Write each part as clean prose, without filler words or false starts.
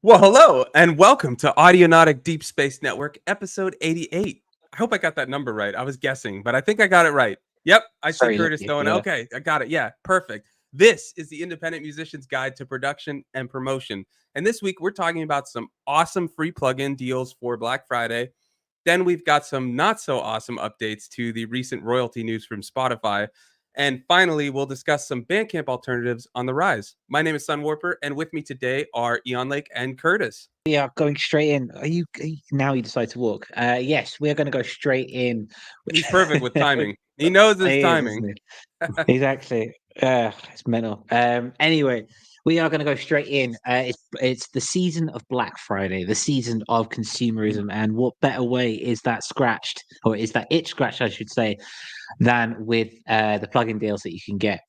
Well, hello and welcome to Audionautic Deep Space Network, episode 88. I hope I got that number right. I was guessing, but I think I got it right. Yep, I see Very Curtis lucky. going, Yeah. okay, I got it. Yeah, perfect. This is the Independent Musician's Guide to Production and Promotion. And this week, we're talking about some awesome free plugin deals for Black Friday. Then we've got some not so awesome updates to the recent royalty news from Spotify. And finally, we'll discuss some Bandcamp alternatives on the rise. My name is Sun Warper, and with me today are Eon Lake and Curtis. We are going straight in. Now you decide to walk? Yes, we are going to go straight in. He's perfect with timing. He knows his He is, timing. isn't he? Exactly. It's mental. Anyway, we are going to go straight in. It's the season of Black Friday, the season of consumerism, and what better way is that itch scratched, I should say, than with the plugin deals that you can get.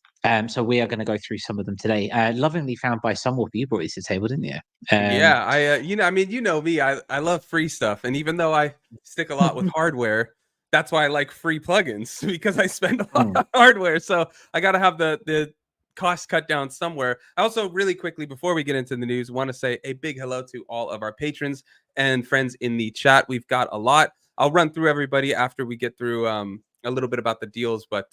So we are going to go through some of them today. Lovingly found by some of you brought these to the table, didn't you? Yeah, you know me. I love free stuff, and even though I stick a lot with hardware, that's why I like free plugins because I spend a lot on hardware. So I got to have the cost cut down somewhere. I also really quickly before we get into the news, want to say a big hello to all of our patrons and friends in the chat. We've got a lot. I'll run through everybody after we get through a little bit about the deals, but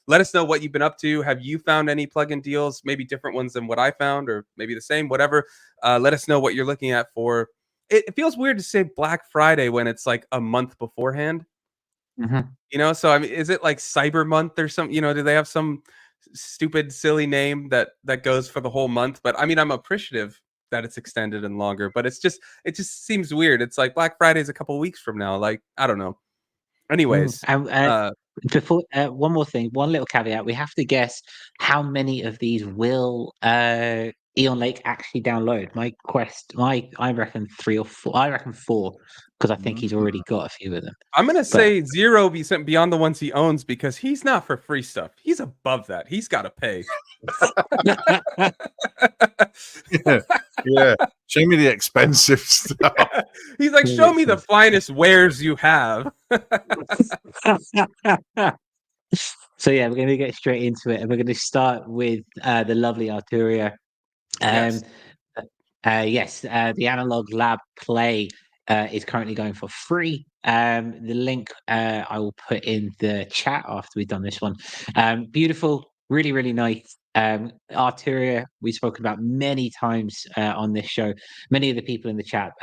let us know what you've been up to. Have you found any plugin deals, maybe different ones than what I found, or maybe the same, whatever. Let us know what you're looking at for. It feels weird to say Black Friday when it's like a month beforehand. Mm-hmm. So I mean, is it like Cyber Month or something? Do they have some stupid, silly name that goes for the whole month? But I mean, I'm appreciative that it's extended and longer, but it just seems weird. It's like Black Friday is a couple weeks from now. Like, I don't know. Anyways, Before one more thing, one little caveat: we have to guess how many of these will Eon Lake actually download. I reckon 3 or 4. I reckon 4 because I think he's already got a few of them. I'm gonna say 0 beyond the ones he owns because he's not for free stuff. He's above that. He's got to pay. yeah. Show me the expensive stuff. He's like, show me the finest wares you have. So yeah, we're going to get straight into it, and we're going to start with the lovely Arturia. Yes. The Analog Lab Play is currently going for free. The link I will put in the chat after we've done this one. Beautiful, really, really nice. Arturia, we've spoken about many times on this show. Many of the people in the chat,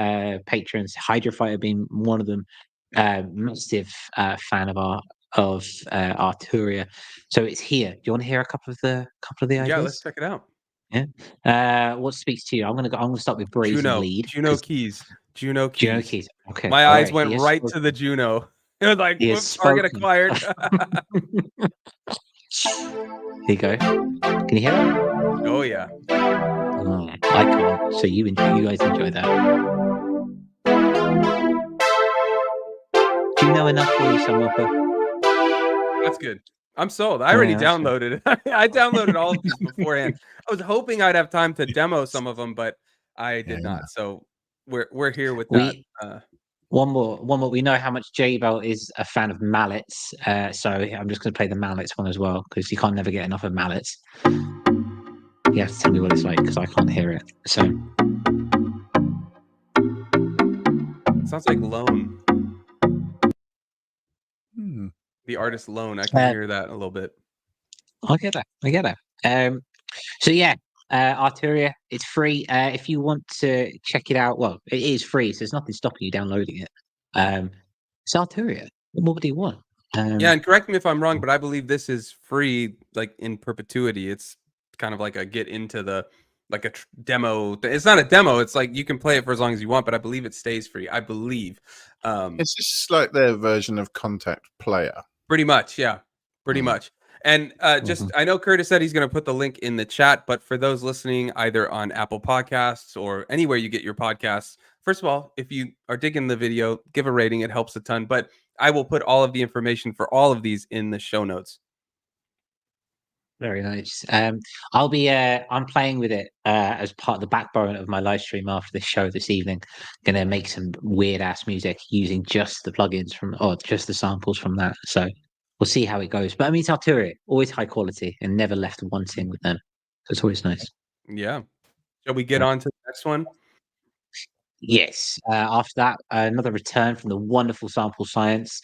patrons, Hydrofighter being one of them, massive fan of Arturia. So it's here. Do you want to hear a couple of the ideas? Yeah, let's check it out. Yeah. What speaks to you? I'm gonna start with Brazen Lead. Juno keys. Juno keys. Okay. My eyes went right to the Juno. It was like, target acquired. Here you go. Can you hear it? Oh yeah. Oh, I can't. So you guys enjoy that. Do you know enough for you, Sunwalker? That's good. I'm sold. I already downloaded it. I downloaded all of these beforehand. I was hoping I'd have time to demo some of them, but I did not. So we're here with that. One more. We know how much J-Bell is a fan of mallets, so I'm just going to play the mallets one as well because you can't never get enough of mallets. You have to tell me what it's like because I can't hear it. So it sounds like Lone. The artist Lone. I can hear that a little bit. I get that. So yeah, Arturia, it's free. If you want to check it out, well, it is free, so there's nothing stopping you downloading it. It's Arturia. What do you want? Yeah, and correct me if I'm wrong, but I believe this is free, like in perpetuity. It's kind of like a get into the demo. It's not a demo. It's like you can play it for as long as you want, but I believe it stays free. I believe. It's just like their version of Contact Player. Pretty much, yeah. Pretty much. And I know Curtis said he's going to put the link in the chat, but for those listening either on Apple Podcasts or anywhere you get your podcasts, first of all, if you are digging the video, give a rating. It helps a ton. But I will put all of the information for all of these in the show notes. Very nice. I'm playing with it as part of the backbone of my live stream after this show this evening. Gonna make some weird ass music using just the plugins just the samples from that. So we'll see how it goes. But I mean, it's Arturia, always high quality and never left wanting with them. So it's always nice. Yeah. Shall we get on to the next one? Yes. After that, another return from the wonderful Sample Science.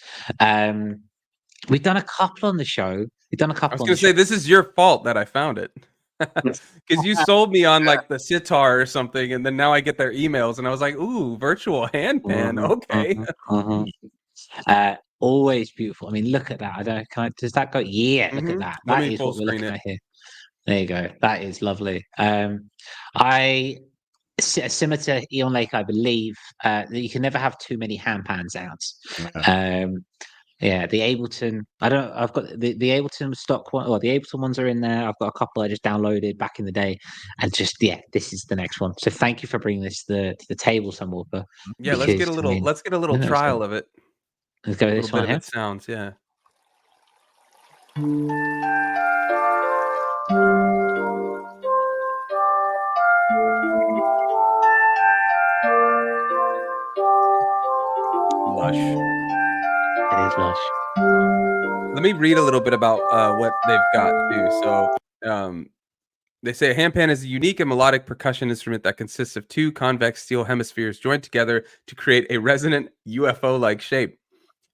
We've done a couple on the show. We've done a I was couple on gonna the show. say this is your fault that I found it. Because you sold me on like the sitar or something, and then now I get their emails, and I was like, "Ooh, virtual handpan, okay." Always beautiful. I mean, look at that. I don't. Does that go? Yeah, look at that. Let That me is full what we're screen looking it. at here. There you go. That is lovely. Similar to Eon Lake, I believe that you can never have too many handpan sounds. Yeah, the Ableton. I've got the Ableton stock one. Or the Ableton ones are in there. I've got a couple I just downloaded back in the day, and just this is the next one. So thank you for bringing this to the table, some Walker. Yeah, let's get a little. Let's get a little trial of it. Let's go A with little this bit one of here. it sounds, yeah. Lush. It is lush. Let me read a little bit about what they've got too. So they say a handpan is a unique and melodic percussion instrument that consists of two convex steel hemispheres joined together to create a resonant UFO-like shape.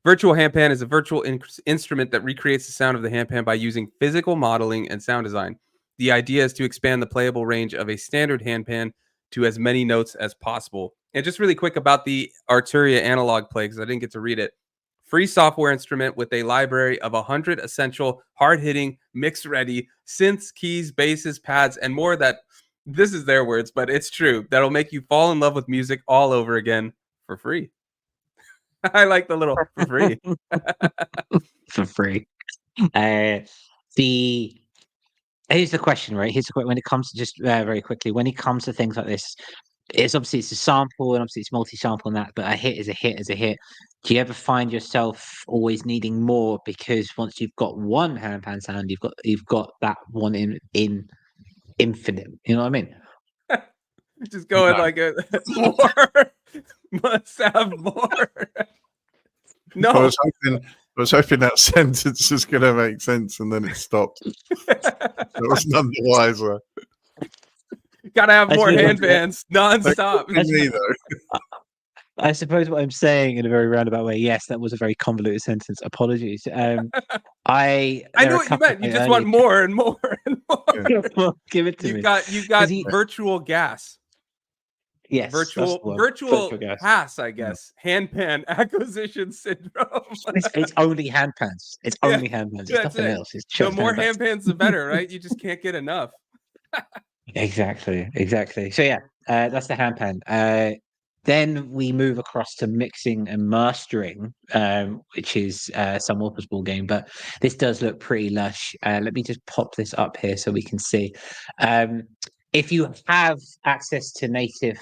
Virtual handpan is a virtual instrument that recreates the sound of the handpan by using physical modeling and sound design. The idea is to expand the playable range of a standard handpan to as many notes as possible. And just really quick about the Arturia analog play, because I didn't get to read it. Free software instrument with a library of 100 essential, hard-hitting, mix-ready synths, keys, basses, pads, and more that, this is their words, but it's true, that'll make you fall in love with music all over again for free. I like the little for free. For free. Here's the question, right? When it comes to just very quickly, when it comes to things like this, it's a sample and obviously it's multi-sample and that, but a hit is a hit is a hit. Do you ever find yourself always needing more because once you've got one handpan sound, you've got that one in infinite. You know what I mean? Just going like a more must have more. No, I was hoping that sentence was going to make sense, and then it stopped. That was none the wiser. Gotta have more handpans nonstop. Me though. I suppose what I'm saying in a very roundabout way. Yes, that was a very convoluted sentence. Apologies. I know what you meant. You just want more and more and more. Well, give it to me. You've got virtual gas. Yes, virtual pass, I guess. Handpan acquisition syndrome. It's only handpans. It's only handpans. It's nothing else. It's the more handpans, the better, right? You just can't get enough. Exactly. So yeah, that's the handpan. Then we move across to mixing and mastering, which is some Walker's ball game, but this does look pretty lush. Let me just pop this up here so we can see. If you have access to native,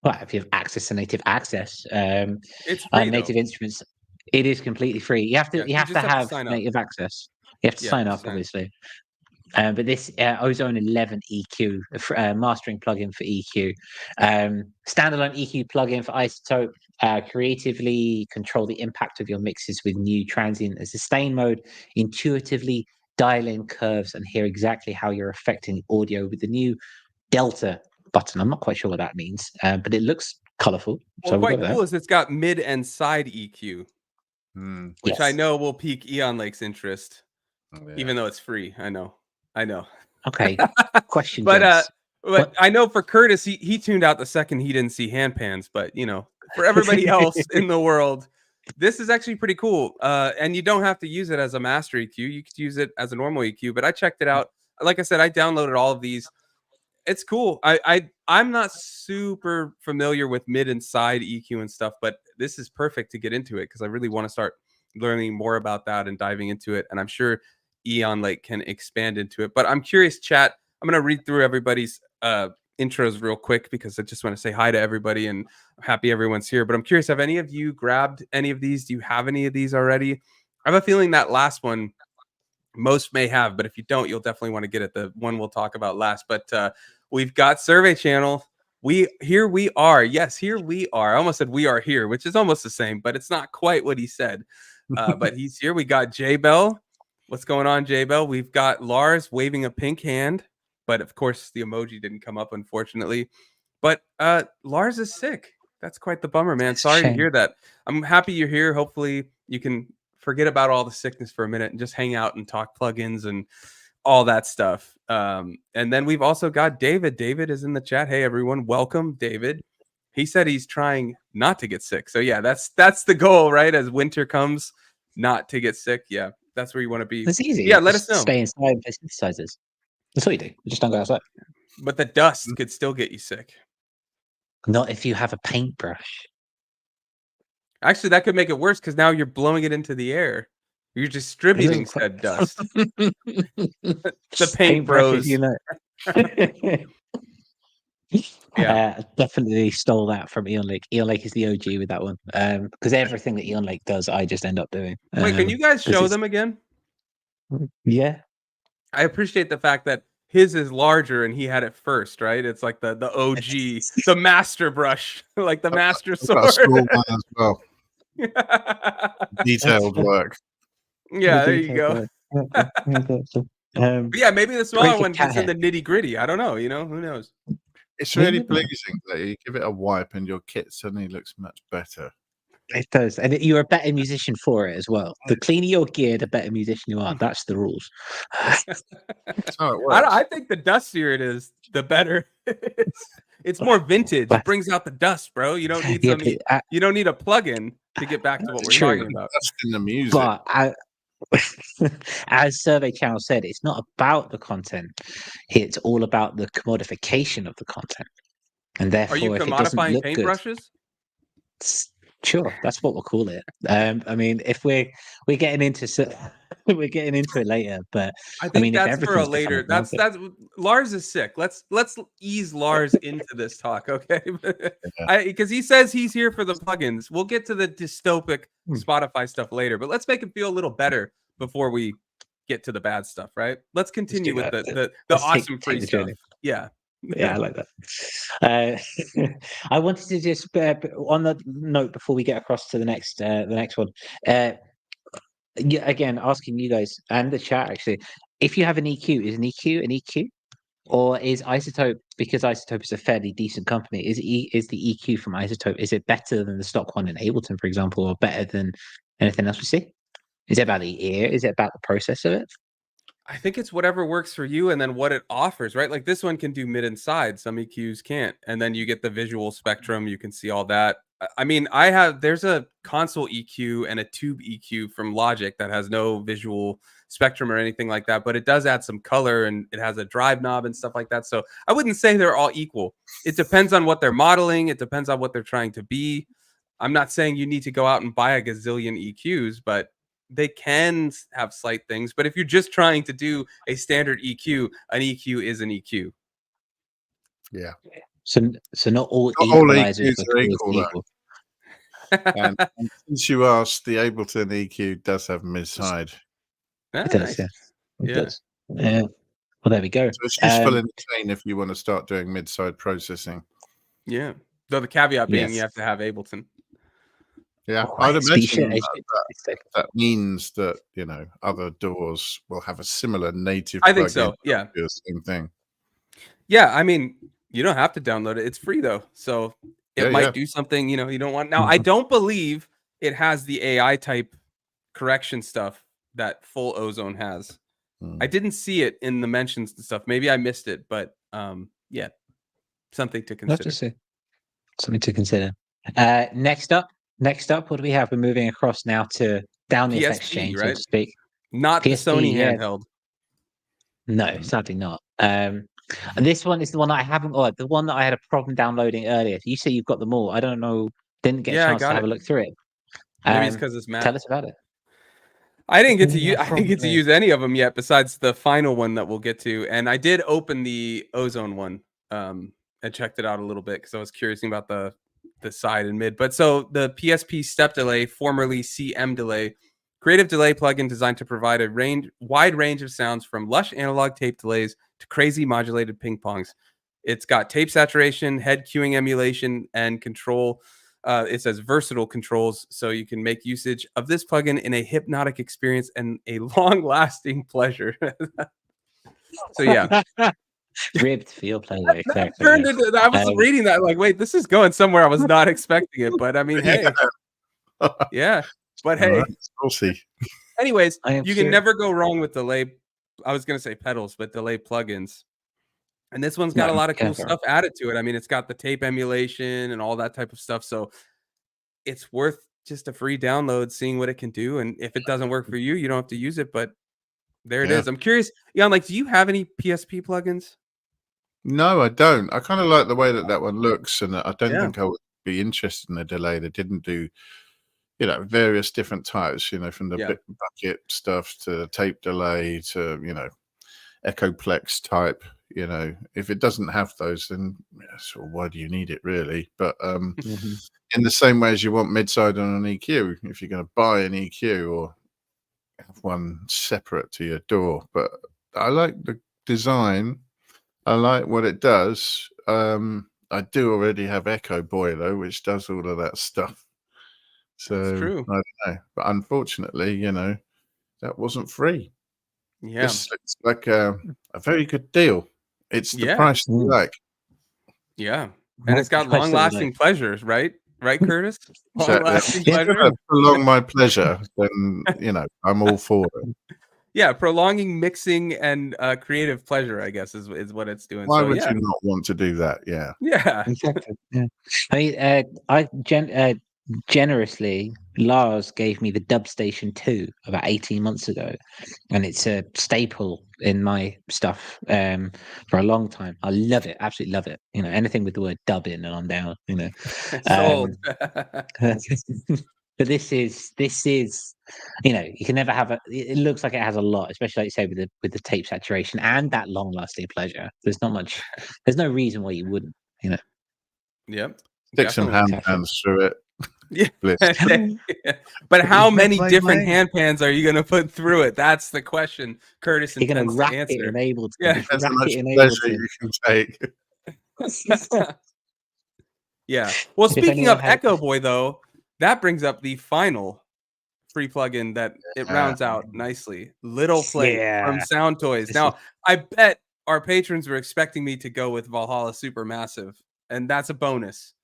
it's free, native instruments, it is completely free. You have to have native access. You have to sign up, obviously. But this Ozone 11 EQ, mastering plugin for EQ, standalone EQ plugin for Isotope, creatively control the impact of your mixes with new transient and sustain mode, intuitively dial in curves and hear exactly how you're affecting audio with the new Delta button. I'm not quite sure what that means, but it looks colorful. Well, so quite cool is it's got mid and side EQ, which I know will pique Eon Lake's interest, even though it's free. I know. Okay. Question. But I know for Curtis, he tuned out the second he didn't see handpans. But for everybody else in the world, this is actually pretty cool. And you don't have to use it as a master EQ. You could use it as a normal EQ. But I checked it out. Like I said, I downloaded all of these. It's cool. I'm not super familiar with mid and side EQ and stuff, but this is perfect to get into it because I really want to start learning more about that and diving into it. And I'm sure Eon Lake can expand into it. But I'm curious, chat. I'm going to read through everybody's intros real quick because I just want to say hi to everybody and I'm happy everyone's here. But I'm curious, have any of you grabbed any of these? Do you have any of these already? I have a feeling that last one most may have, but if you don't, you'll definitely want to get it. The one we'll talk about last. But we've got Survey Channel. Here we are. Yes, here we are. I almost said we are here, which is almost the same, but it's not quite what he said. But he's here. We got J Bell. What's going on, J Bell? We've got Lars waving a pink hand, but of course the emoji didn't come up, unfortunately. But Lars is sick. That's quite the bummer, man. Sorry to hear that. I'm happy you're here. Hopefully you can forget about all the sickness for a minute and just hang out and talk plugins and all that stuff. And then we've also got David. David is in the chat. Hey, everyone. Welcome, David. He said he's trying not to get sick. So yeah, that's the goal, right? As winter comes, not to get sick. Yeah, that's where you want to be. It's easy. Yeah, let us know. Stay inside and play synthesizers. That's what you do. You just don't go outside. But the dust could still get you sick. Not if you have a paintbrush. Actually, that could make it worse because now you're blowing it into the air. You're distributing said dust. The paint bros. You know. Yeah, definitely stole that from Eon Lake. Eon Lake is the OG with that one. Because everything that Eon Lake does, I just end up doing. Wait, can you guys show them again? Yeah. I appreciate the fact that his is larger and he had it first, right? It's like the OG, the master brush, like the master sword. Got a small one as well. Detailed work. Yeah, there you go. Yeah, maybe the smaller one gets in the nitty gritty. I don't know. You know, who knows? It's really pleasing that you give it a wipe and your kit suddenly looks much better. It does, and you're a better musician for it as well. The cleaner your gear, the better musician you are. That's the rules. That's how it works. I think the dustier it is, the better. It's more vintage. It brings out the dust, bro. You don't need you don't need a plug-in to get back to what we're talking about. That's in the music. But as Survey Channel said, it's not about the content. It's all about the commodification of the content. And therefore, are you commodifying paintbrushes? Sure, that's what we'll call it. I mean, if we're getting into we're getting into it later, but I think that's for a later. That's Lars is sick. Let's ease Lars into this talk, okay? Because he says he's here for the plugins. We'll get to the dystopic Spotify stuff later, but let's make him feel a little better before we get to the bad stuff, right? Let's continue with the awesome free stuff. Yeah. Yeah, I like that. I wanted to just on the note before we get across to the next one. Again, asking you guys and the chat actually, if you have an EQ, is an EQ, or is Isotope, because Isotope is a fairly decent company? Is the EQ from Isotope, is it better than the stock one in Ableton, for example, or better than anything else we see? Is it about the ear? Is it about the process of it? I think it's whatever works for you and then what it offers, right? Like this one can do mid and side, some EQs can't. And then you get the visual spectrum, you can see all that. I mean, there's a console EQ and a tube EQ from Logic that has no visual spectrum or anything like that, but it does add some color and it has a drive knob and stuff like that. So I wouldn't say they're all equal. It depends on what they're modeling. It depends on what they're trying to be. I'm not saying you need to go out and buy a gazillion EQs, but they can have slight things. But if you're just trying to do a standard EQ, an EQ is an EQ. Yeah. So not all equalizers are equal. And since you asked, the Ableton EQ does have mid-side. It does, yeah. It does. Yeah. Well, there we go. So it's useful in the chain if you want to start doing mid-side processing. Yeah. Though the caveat being you have to have Ableton. Yeah, I'd imagine that means that, you know, other DAWs will have a similar native plugin. I think so, yeah. Do the same thing. Yeah, I mean, you don't have to download it. It's free, though. So it might do something, you know, you don't want. Now, I don't believe it has the AI type correction stuff that full Ozone has. I didn't see it in the mentions and stuff. Maybe I missed it, but yeah, something to consider. Something to consider. Next up, what do we have? We're moving across now to down the effects chain, right? So to speak. Not PSP, the Sony handheld. No, sadly not. And this one is the one that I haven't got. The one that I had a problem downloading earlier. You say you've got them all. I don't know. Didn't get a chance to have a look through it. Maybe it's because it's Matt. Tell us about it. I didn't get to use. I didn't get to use any of them yet, besides the final one that we'll get to. And I did open the Ozone one and checked it out a little bit because I was curious about the side and mid. But so the PSP step delay, formerly CM delay, creative delay plugin designed to provide a wide range of sounds from lush analog tape delays to crazy modulated ping pongs. It's got tape saturation, head cueing emulation, and control. It says versatile controls, so you can make usage of this plugin in a hypnotic experience and a long-lasting pleasure. So yeah. Ribbed for your pleasure. Exactly. Turned into, I was reading that like, wait, this is going somewhere I was not expecting it. But I mean, hey, yeah. But hey, we'll see. Anyways, you can never go wrong with delay. I was gonna say pedals, but delay plugins. And this one's got a lot of cool stuff added to it. I mean, it's got the tape emulation and all that type of stuff. So it's worth just a free download, seeing what it can do. And if it doesn't work for you, you don't have to use it. But there it is. I'm curious, Jan, like, do you have any PSP plugins? No, I don't. I kind of like the way that one looks, and I don't think I would be interested in a delay that didn't do, various different types, from the bucket stuff to the tape delay to, Echoplex type. If it doesn't have those, then why do you need it really? But in the same way as you want mid-side on an EQ, if you're going to buy an EQ or have one separate to your door. But I like the design. I like what it does. I do already have Echo Boiler, which does all of that stuff. So that's true. I don't know. But unfortunately, that wasn't free. Yeah. This looks like a very good deal. It's the price you like. Yeah. And it's got long-lasting pleasures, right? Right, Curtis? Long-lasting pleasure. Prolong my pleasure, then, I'm all for it. Yeah, prolonging mixing and creative pleasure, I guess, is what it's doing. Why would you not want to do that? Yeah. Yeah. Exactly. Yeah. I mean, generously, Lars gave me the Dub Station 2 about 18 months ago, and it's a staple in my stuff for a long time. I love it, absolutely love it. Anything with the word dub in, and I'm down. Sold. But this is, you can never have it looks like it has a lot, especially like you say with the tape saturation and that long lasting pleasure. There's no reason why you wouldn't. Yep. Stick some hand pans through it. Yeah. But how many different hand pans are you going to put through it? That's the question Curtis intends to rack answer. It enabled to. Yeah, that's how much pleasure you can take. Yeah. Well, speaking of Echo Boy, though, that brings up the final free plugin that it rounds out nicely. Little Plate from Sound Toys. Now, I bet our patrons were expecting me to go with Valhalla Supermassive, and that's a bonus.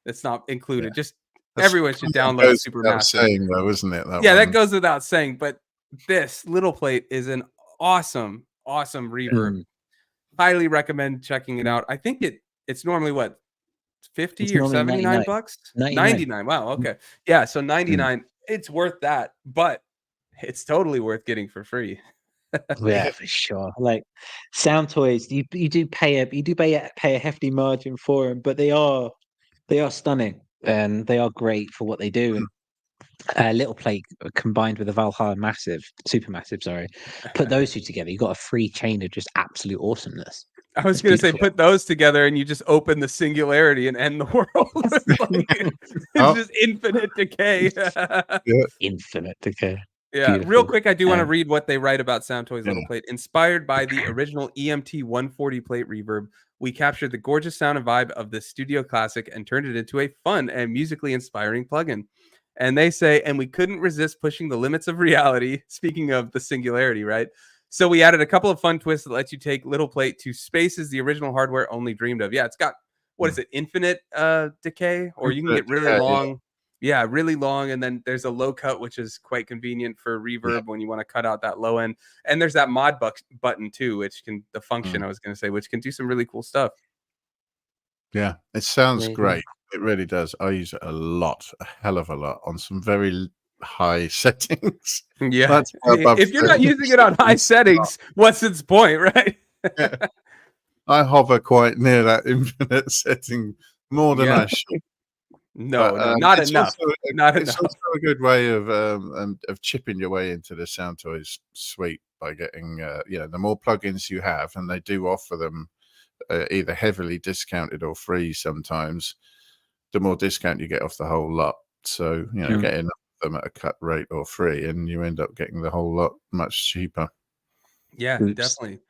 It's not included. Just everyone should download Supermassive. Saying, though, isn't it? That goes without saying. But this Little Plate is an awesome reverb. Highly recommend checking it out. I think it's normally what, 50 or 79 bucks? 99. Wow. Okay. Yeah. So 99. It's worth that, but it's totally worth getting for free. Yeah, for sure. Like Sound Toys, you do pay a hefty margin for them, but they are stunning and they are great for what they do. And Little Plate combined with a Valhalla Supermassive, sorry, put those two together, you got a free chain of just absolute awesomeness. I was going to say, put those together and you just open the singularity and end the world. It's just infinite decay. Infinite decay. Yeah. Beautiful. Real quick, I do want to read what they write about Sound Toys Little Plate. Inspired by the original EMT 140 plate reverb, we captured the gorgeous sound and vibe of the studio classic and turned it into a fun and musically inspiring plugin. And they say, and we couldn't resist pushing the limits of reality. Speaking of the singularity, right? So we added a couple of fun twists that let you take Little Plate to spaces the original hardware only dreamed of. Yeah, it's got, what is it, infinite decay? Or you can get really long. Yeah, really long. And then there's a low cut, which is quite convenient for reverb when you want to cut out that low end. And there's that mod button too, which can, the function I was going to say, which can do some really cool stuff. Yeah, it sounds great. It really does. I use it a lot, a hell of a lot, on some very high settings. Yeah. If you're not using it on high settings, what's its point, right? I hover quite near that infinite setting more than I should. No, not enough. It's also a good way of chipping your way into the Sound Toys suite by getting, the more plugins you have, and they do offer them either heavily discounted or free sometimes, the more discount you get off the whole lot. So, getting them at a cut rate or free, and you end up getting the whole lot much cheaper. Yeah, definitely.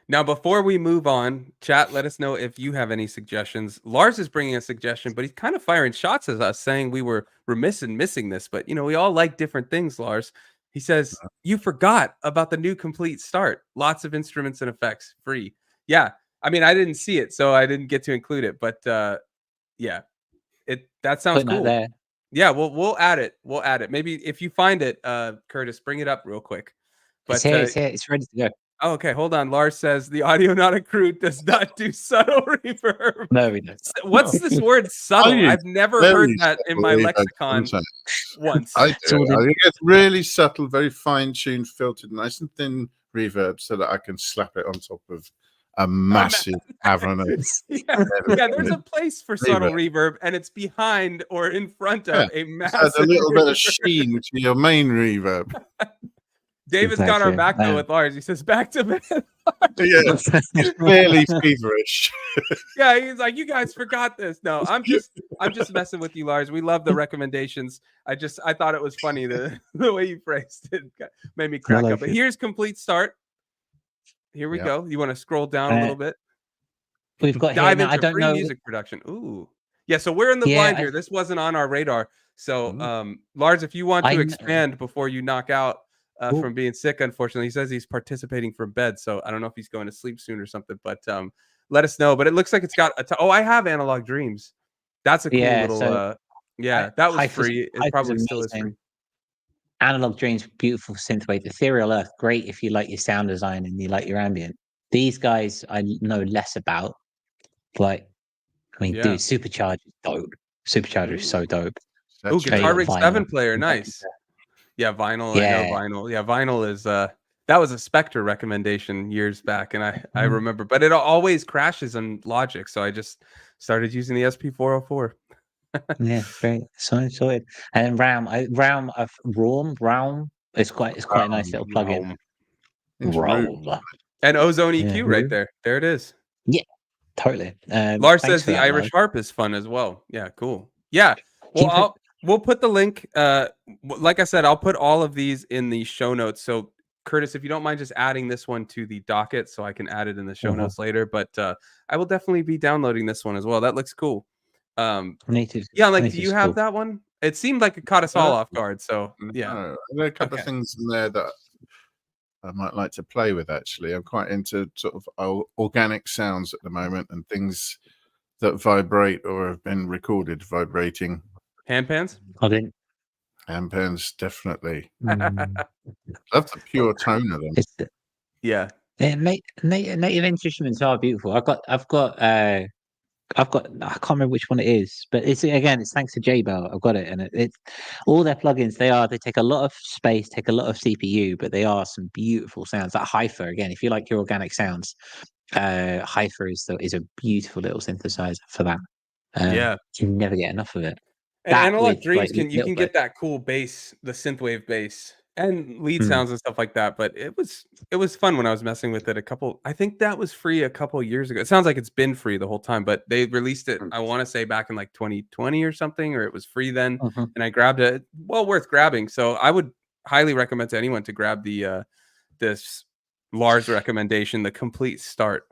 Now, before we move on, chat, let us know if you have any suggestions. Lars is bringing a suggestion, but he's kind of firing shots at us, saying we were remiss in missing this. But, we all like different things, Lars. He says, you forgot about the new Complete Start. Lots of instruments and effects, free. Yeah, I mean, I didn't see it, so I didn't get to include it. But yeah, that sounds Putting cool. that there. Yeah, we'll add it. We'll add it. Maybe if you find it, Curtis, bring it up real quick. But It's here. It's here. It's ready to go. Oh, okay, hold on. Lars says the Audionautic crew does not do subtle reverb. No, we don't. What's this word subtle? I've never heard that in my lexicon once. I do. I think it's really subtle, very fine-tuned, filtered, nice and thin reverb so that I can slap it on top of a massive cavernous. Yeah, there's a place for subtle reverb, and it's behind or in front of a massive. A little bit of sheen to your main reverb. David's got our back though with Lars. He says, "Back to bed." Yeah, he's fairly feverish. Yeah, he's like, "You guys forgot this." No, I'm just messing with you, Lars. We love the recommendations. I thought it was funny the way you phrased it. Made me crack up. But here's Complete Start. Here we go. You want to scroll down a little bit? We've got dive into free music production. Ooh, yeah. So we're in the blind here. This wasn't on our radar. So, Lars, if you want to expand before you knock out. From being sick, unfortunately, he says he's participating from bed, so I don't know if he's going to sleep soon or something. But let us know. But it looks like it's got I have Analog Dreams. That's a cool little. That was free. It probably still is free. Analog Dreams, beautiful synthwave. Ethereal Earth, great if you like your sound design and you like your ambient. These guys I know less about. Like, I mean, dude, Supercharger is dope. Supercharger is so dope. Oh, Guitar Rig 7 player, nice. Yeah, vinyl. I know vinyl. Yeah, vinyl is that was a Spectre recommendation years back, and I remember, but it always crashes in Logic, so I just started using the SP404. Yeah, great. So sorted. And Realm. It's quite a nice little plugin. Realm. And Ozone EQ right there. There it is. Yeah, totally. Lars says the Irish harp is fun as well. Yeah, cool. Yeah. Well, we'll put the link. Like I said, I'll put all of these in the show notes. So, Curtis, if you don't mind just adding this one to the docket so I can add it in the show notes later. But I will definitely be downloading this one as well. That looks cool. Native. Yeah, like, do you have that one? It seemed like it caught us all off guard. So, yeah. There are a couple of things in there that I might like to play with, actually. I'm quite into sort of organic sounds at the moment and things that vibrate or have been recorded vibrating. Handpans? Handpans, definitely. Love the pure tone of them. Yeah. Native instruments are beautiful. I've got I can't remember which one it is, but it's thanks to J-Bell. I've got it, and it's all their plugins. They take a lot of space, take a lot of CPU, but they are some beautiful sounds. That Haur, again, if you like your organic sounds, Haur is a beautiful little synthesizer for that. You can never get enough of it. And Analog Dreams you can get that cool bass, the synthwave bass, and lead sounds and stuff like that. But it was fun when I was messing with it. I think that was free a couple years ago. It sounds like it's been free the whole time, but they released it, I want to say back in like 2020 or something, or it was free then. And I grabbed it. Well worth grabbing. So I would highly recommend to anyone to grab the this Lars recommendation, the Complete Start.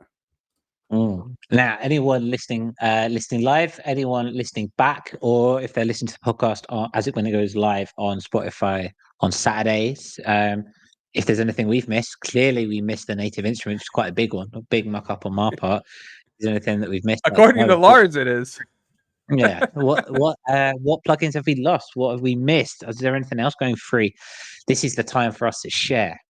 Now, anyone listening live, anyone listening back, or if they're listening to the podcast when it goes live on Spotify on Saturdays, if there's anything we've missed, clearly we missed the native instrument, which is quite a big one, a big muck up on my part. Is there anything that we've missed? According to Lars, it is. Yeah. What plugins have we lost? What have we missed? Is there anything else going free? This is the time for us to share.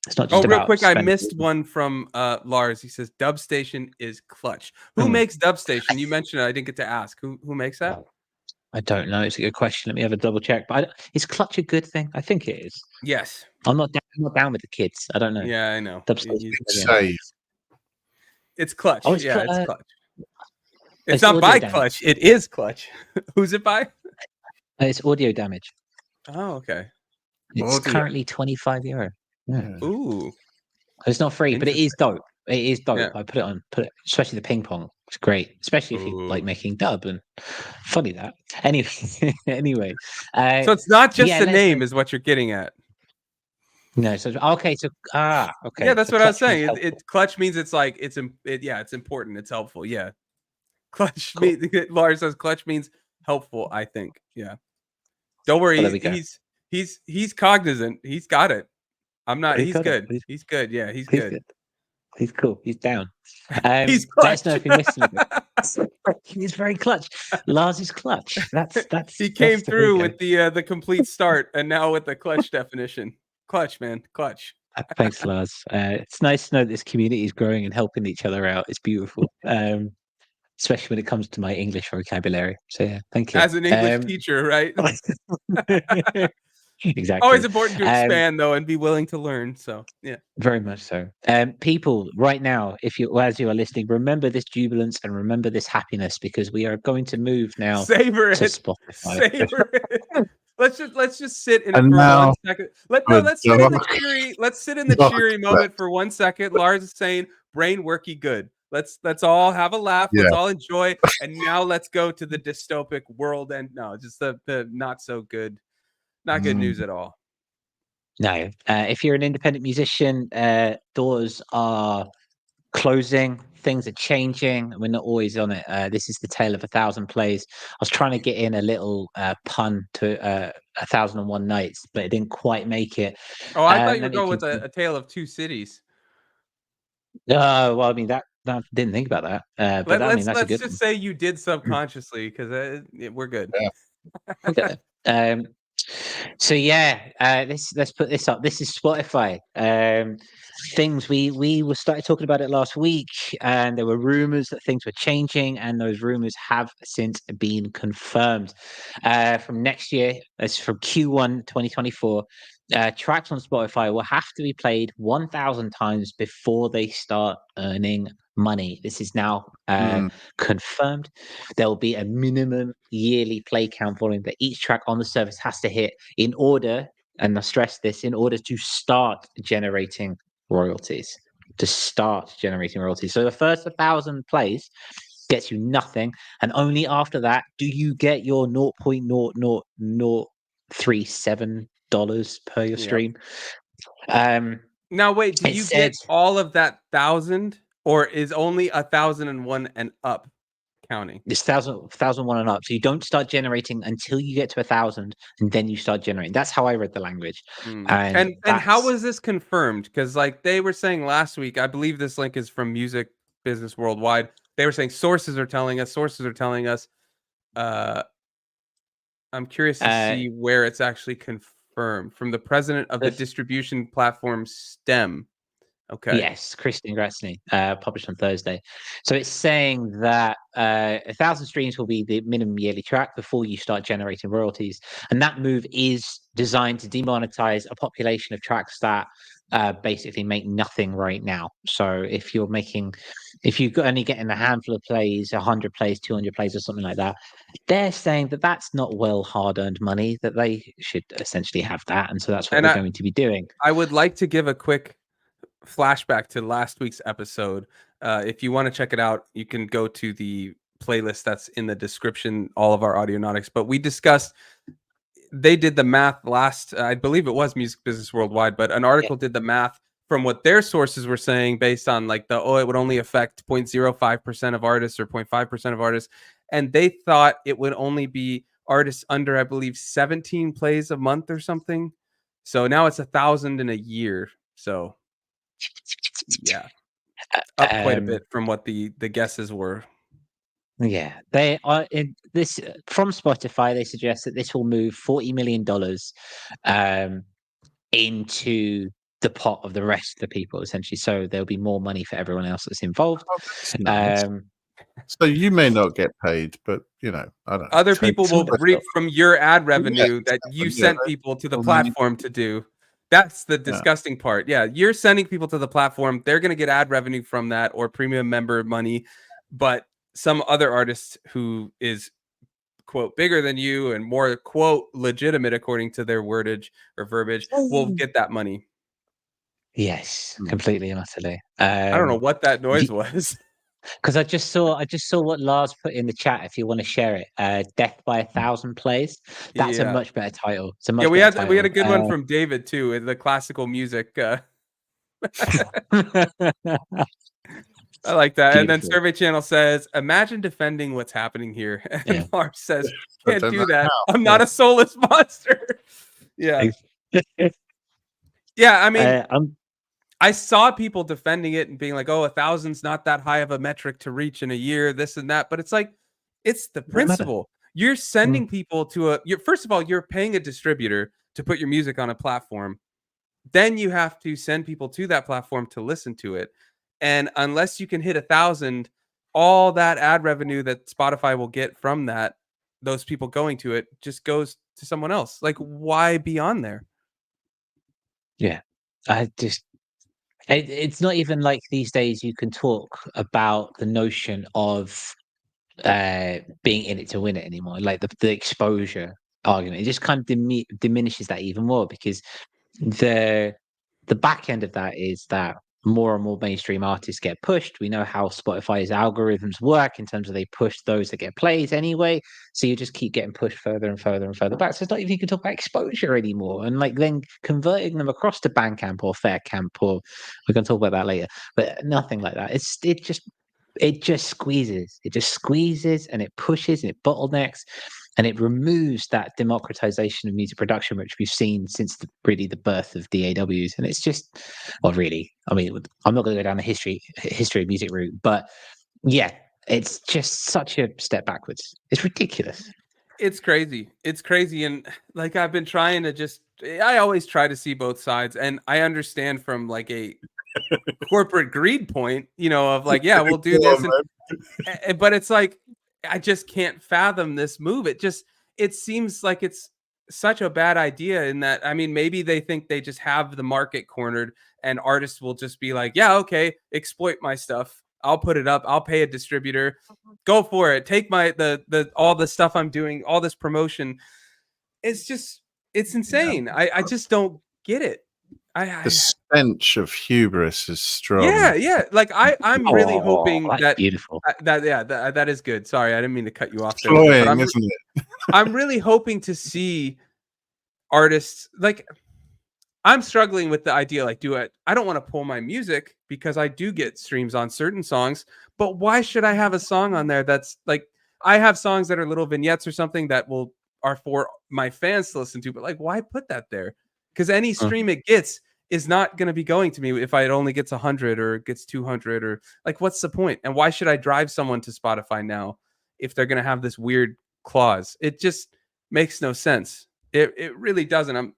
It's not just real quick, I missed one from Lars. He says DubStation is clutch. Who makes DubStation? You mentioned it. I didn't get to ask. Who makes that? I don't know. It's a good question. Let me have a double check. But is clutch a good thing? I think it is. Yes. I'm not down with the kids. I don't know. Yeah, I know. It's clutch. It's clutch. It's not by Clutch. It is Clutch. Who's it by? It's Audio Damage. Oh, okay. It's currently €25. Yeah. Ooh, it's not free, but it is dope. It is dope. Yeah. I put it, especially the ping pong. It's great, especially if you like making dub and funny that. Anyway, so it's not just the name, is what you're getting at. No, so okay, okay. Yeah, that's what I was saying. It clutch means it's like it's important. It's helpful. Yeah, clutch. Cool. Lars says clutch means helpful. I think. Yeah. Don't worry. He's cognizant. He's got it. I'm not. He's good. He's good. Yeah, he's good. He's cool. He's down. He's Let us clutch. know if you're listening. He's very clutch. Lars is clutch. That's He came that's, there you through go. with the complete start, and now with the clutch definition. Clutch, man, clutch. Thanks, Lars. It's nice to know this community is growing and helping each other out. It's beautiful, especially when it comes to my English vocabulary. So yeah, thank you. As an English teacher, right? Exactly. Always important to expand though, and be willing to learn. So yeah, very much so. People, right now, as you are listening, remember this jubilance and remember this happiness, because we are going to move now savor to it. Spotify. Savor it. Let's just sit in it And for now, 1 second. Let's sit in the cheery. Let's sit in the cheery moment for 1 second. Lars is saying, "Brain worky good." Let's all have a laugh. Yeah. Let's all enjoy. And now let's go to the dystopic world. And no, just the not so good, not good news at all. No, if you're an independent musician, doors are closing, things are changing. We're not always on it. This is the tale of 1,000 plays. I was trying to get in a little pun to 1,001 nights, but it didn't quite make it. Oh, I thought you were going with a tale of two cities. Well, I mean that didn't think about that. But I mean that's a good. Let's just say you did subconsciously, because we're good. Yeah. Okay. So yeah, let's put this up. This is Spotify. Things we started talking about it last week, and there were rumors that things were changing, and those rumors have since been confirmed. From next year, as from Q1 2024, tracks on Spotify will have to be played 1,000 times before they start earning money. This is now confirmed. There will be a minimum yearly play count volume that each track on the service has to hit in order, and I stress this, in order to start generating royalties. So the first 1,000 plays gets you nothing, and only after that do you get your $0.00037 per your stream. Now wait, do you get all of that 1,000, or is only 1,001 and up counting? It's 1,001 and up. So you don't start generating until you get to 1,000, and then you start generating. That's how I read the language. And how was this confirmed? Because like they were saying last week, I believe this link is from Music Business Worldwide. They were saying sources are telling us. I'm curious to see where it's actually confirmed. From the president of the distribution platform STEM. Okay. Yes, Christian Gratzny, published on Thursday. So it's saying that 1,000 streams will be the minimum yearly track before you start generating royalties. And that move is designed to demonetize a population of tracks that basically make nothing right now. So if you're only getting a handful of plays, 100 plays, 200 plays or something like that, they're saying that that's not well hard-earned money, that they should essentially have that. And so that's what we're going to be doing. I would like to give a quick flashback to last week's episode. If you want to check it out, you can go to the playlist that's in the description, all of our Audionautics. But we discussed, they did the math last, I believe it was Music Business Worldwide, but an article did the math from what their sources were saying based on like it would only affect 0.05% of artists or 0.5% of artists. And they thought it would only be artists under, I believe, 17 plays a month or something. So now it's 1,000 in a year. So yeah, up quite a bit from what the guesses were. Yeah, they are in this from Spotify. They suggest that this will move $40 million into the pot of the rest of the people, essentially. So there'll be more money for everyone else that's involved. Nice. So you may not get paid, but I don't know. Other people will reap from your ad revenue that you sent people to the platform to do. That's the disgusting part. Yeah, you're sending people to the platform. They're going to get ad revenue from that or premium member money. But some other artist who is, quote, bigger than you and more, quote, legitimate according to their wordage or verbiage will get that money. Yes, completely and utterly. I don't know what that noise was. Because I just saw what Lars put in the chat. If you want to share it, "Death by 1,000 Plays." That's a much better title. It's a much we had title. We had a good one from David too in the classical music. I like that. Beautiful. And then Survey Channel says, "Imagine defending what's happening here." And Lars says, "Can't do that. I'm not a soulless monster." Yeah. Yeah. I mean, I saw people defending it and being like, "Oh, 1,000's not that high of a metric to reach in a year, this and that." But it's like, it's the principle. You're sending people to first of all, you're paying a distributor to put your music on a platform. Then you have to send people to that platform to listen to it. And unless you can hit 1,000, all that ad revenue that Spotify will get from that, those people going to it, just goes to someone else. Like, why be on there? Yeah. It's not even like these days you can talk about the notion of being in it to win it anymore. Like the exposure argument, it just kind of diminishes that even more, because the back end of that is that more and more mainstream artists get pushed. We know how Spotify's algorithms work in terms of they push those that get plays anyway. So you just keep getting pushed further and further and further back. So it's not even you can talk about exposure anymore. And like then converting them across to Bandcamp or Faircamp, or we're going to talk about that later. But nothing like that. It just squeezes and it pushes and it bottlenecks, and it removes that democratization of music production, which we've seen since really the birth of DAWs. And it's just, well, really, I mean, I'm not going to go down the history of music route, but yeah, it's just such a step backwards. It's ridiculous. It's crazy. It's crazy. And like, I've been trying to I always try to see both sides. And I understand from like a corporate greed point, of like, yeah, we'll do this. But it's like, I just can't fathom this move. It seems like it's such a bad idea in that, I mean, maybe they think they just have the market cornered and artists will just be like, yeah, okay, exploit my stuff. I'll put it up. I'll pay a distributor. Go for it. Take my, all the stuff I'm doing, all this promotion. It's insane. Yeah. I just don't get it. The stench of hubris is strong. Yeah. Like I'm really hoping that beautiful. That is good. Sorry, I didn't mean to cut you off there. Cloying, isn't it? I'm really hoping to see artists like. I'm struggling with the idea. Like, I don't want to pull my music because I do get streams on certain songs. But why should I have a song on there that's like, I have songs that are little vignettes or something that are for my fans to listen to. But like, why put that there? Because any stream it gets is not going to be going to me if it only gets 100 or gets 200, or like, what's the point? And why should I drive someone to Spotify now if they're going to have this weird clause? It just makes no sense. It really doesn't.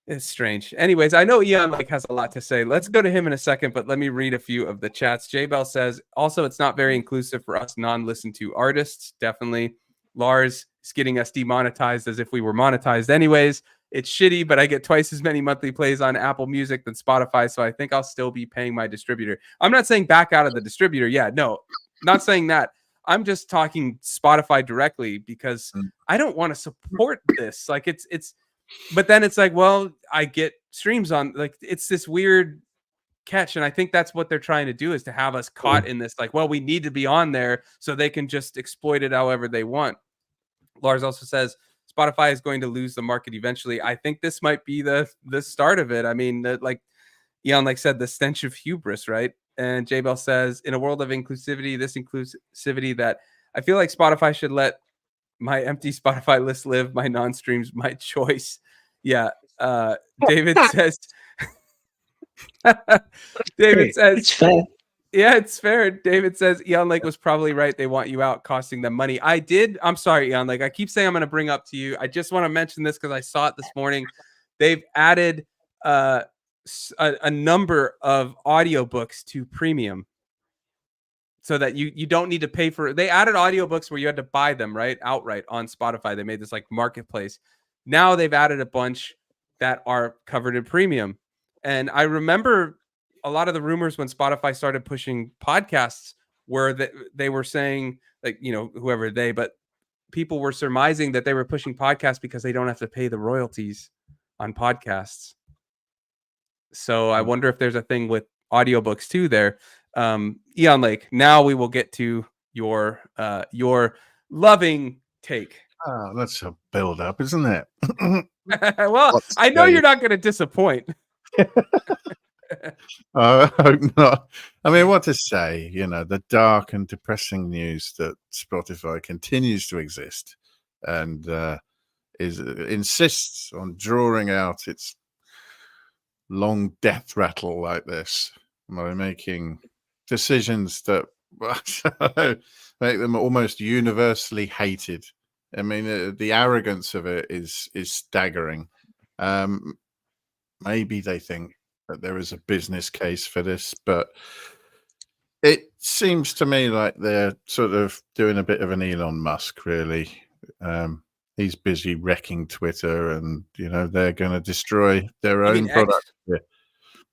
It's strange. Anyways, I know Eon has a lot to say. Let's go to him in a second, but let me read a few of the chats. J Bell says, also, it's not very inclusive for us non-listen to artists. Definitely. Lars is getting us demonetized as if we were monetized anyways. It's shitty, but I get twice as many monthly plays on Apple Music than Spotify, so I think I'll still be paying my distributor. I'm not saying back out of the distributor. Yeah, no, not saying that. I'm just talking Spotify directly because I don't want to support this. Like, but then it's like, well, I get streams on, like, it's this weird catch. And I think that's what they're trying to do, is to have us caught in this, like, well, we need to be on there so they can just exploit it however they want. Lars also says, Spotify is going to lose the market eventually. I think this might be the start of it. I mean, like Eon said, the stench of hubris, right? And J Bell says, in a world of inclusivity, this inclusivity that I feel like Spotify should let my empty Spotify list live, my non-streams, my choice. Yeah. David says, it's fair. Yeah, it's fair. David says Eon Lake was probably right. They want you out, costing them money. I'm sorry, Eon Lake. I keep saying I'm going to bring up to you. I just want to mention this because I saw it this morning. They've added a number of audiobooks to premium, so that you don't need to pay for it. They added audiobooks where you had to buy them outright on Spotify. They made this like marketplace. Now they've added a bunch that are covered in premium. And I remember a lot of the rumors when Spotify started pushing podcasts were that they were saying, like, whoever but people were surmising that they were pushing podcasts because they don't have to pay the royalties on podcasts. So I wonder if there's a thing with audiobooks too there. Eon Lake, now we will get to your loving take. Oh, that's a build up, isn't it? Well, I know you're not going to disappoint. I hope not. I mean, what to say? The dark and depressing news that Spotify continues to exist and insists on drawing out its long death rattle like this by making decisions that make them almost universally hated. I mean, the arrogance of it is staggering. Maybe they think that there is a business case for this, but it seems to me like they're sort of doing a bit of an Elon Musk, really. He's busy wrecking Twitter, and they're going to destroy their own product.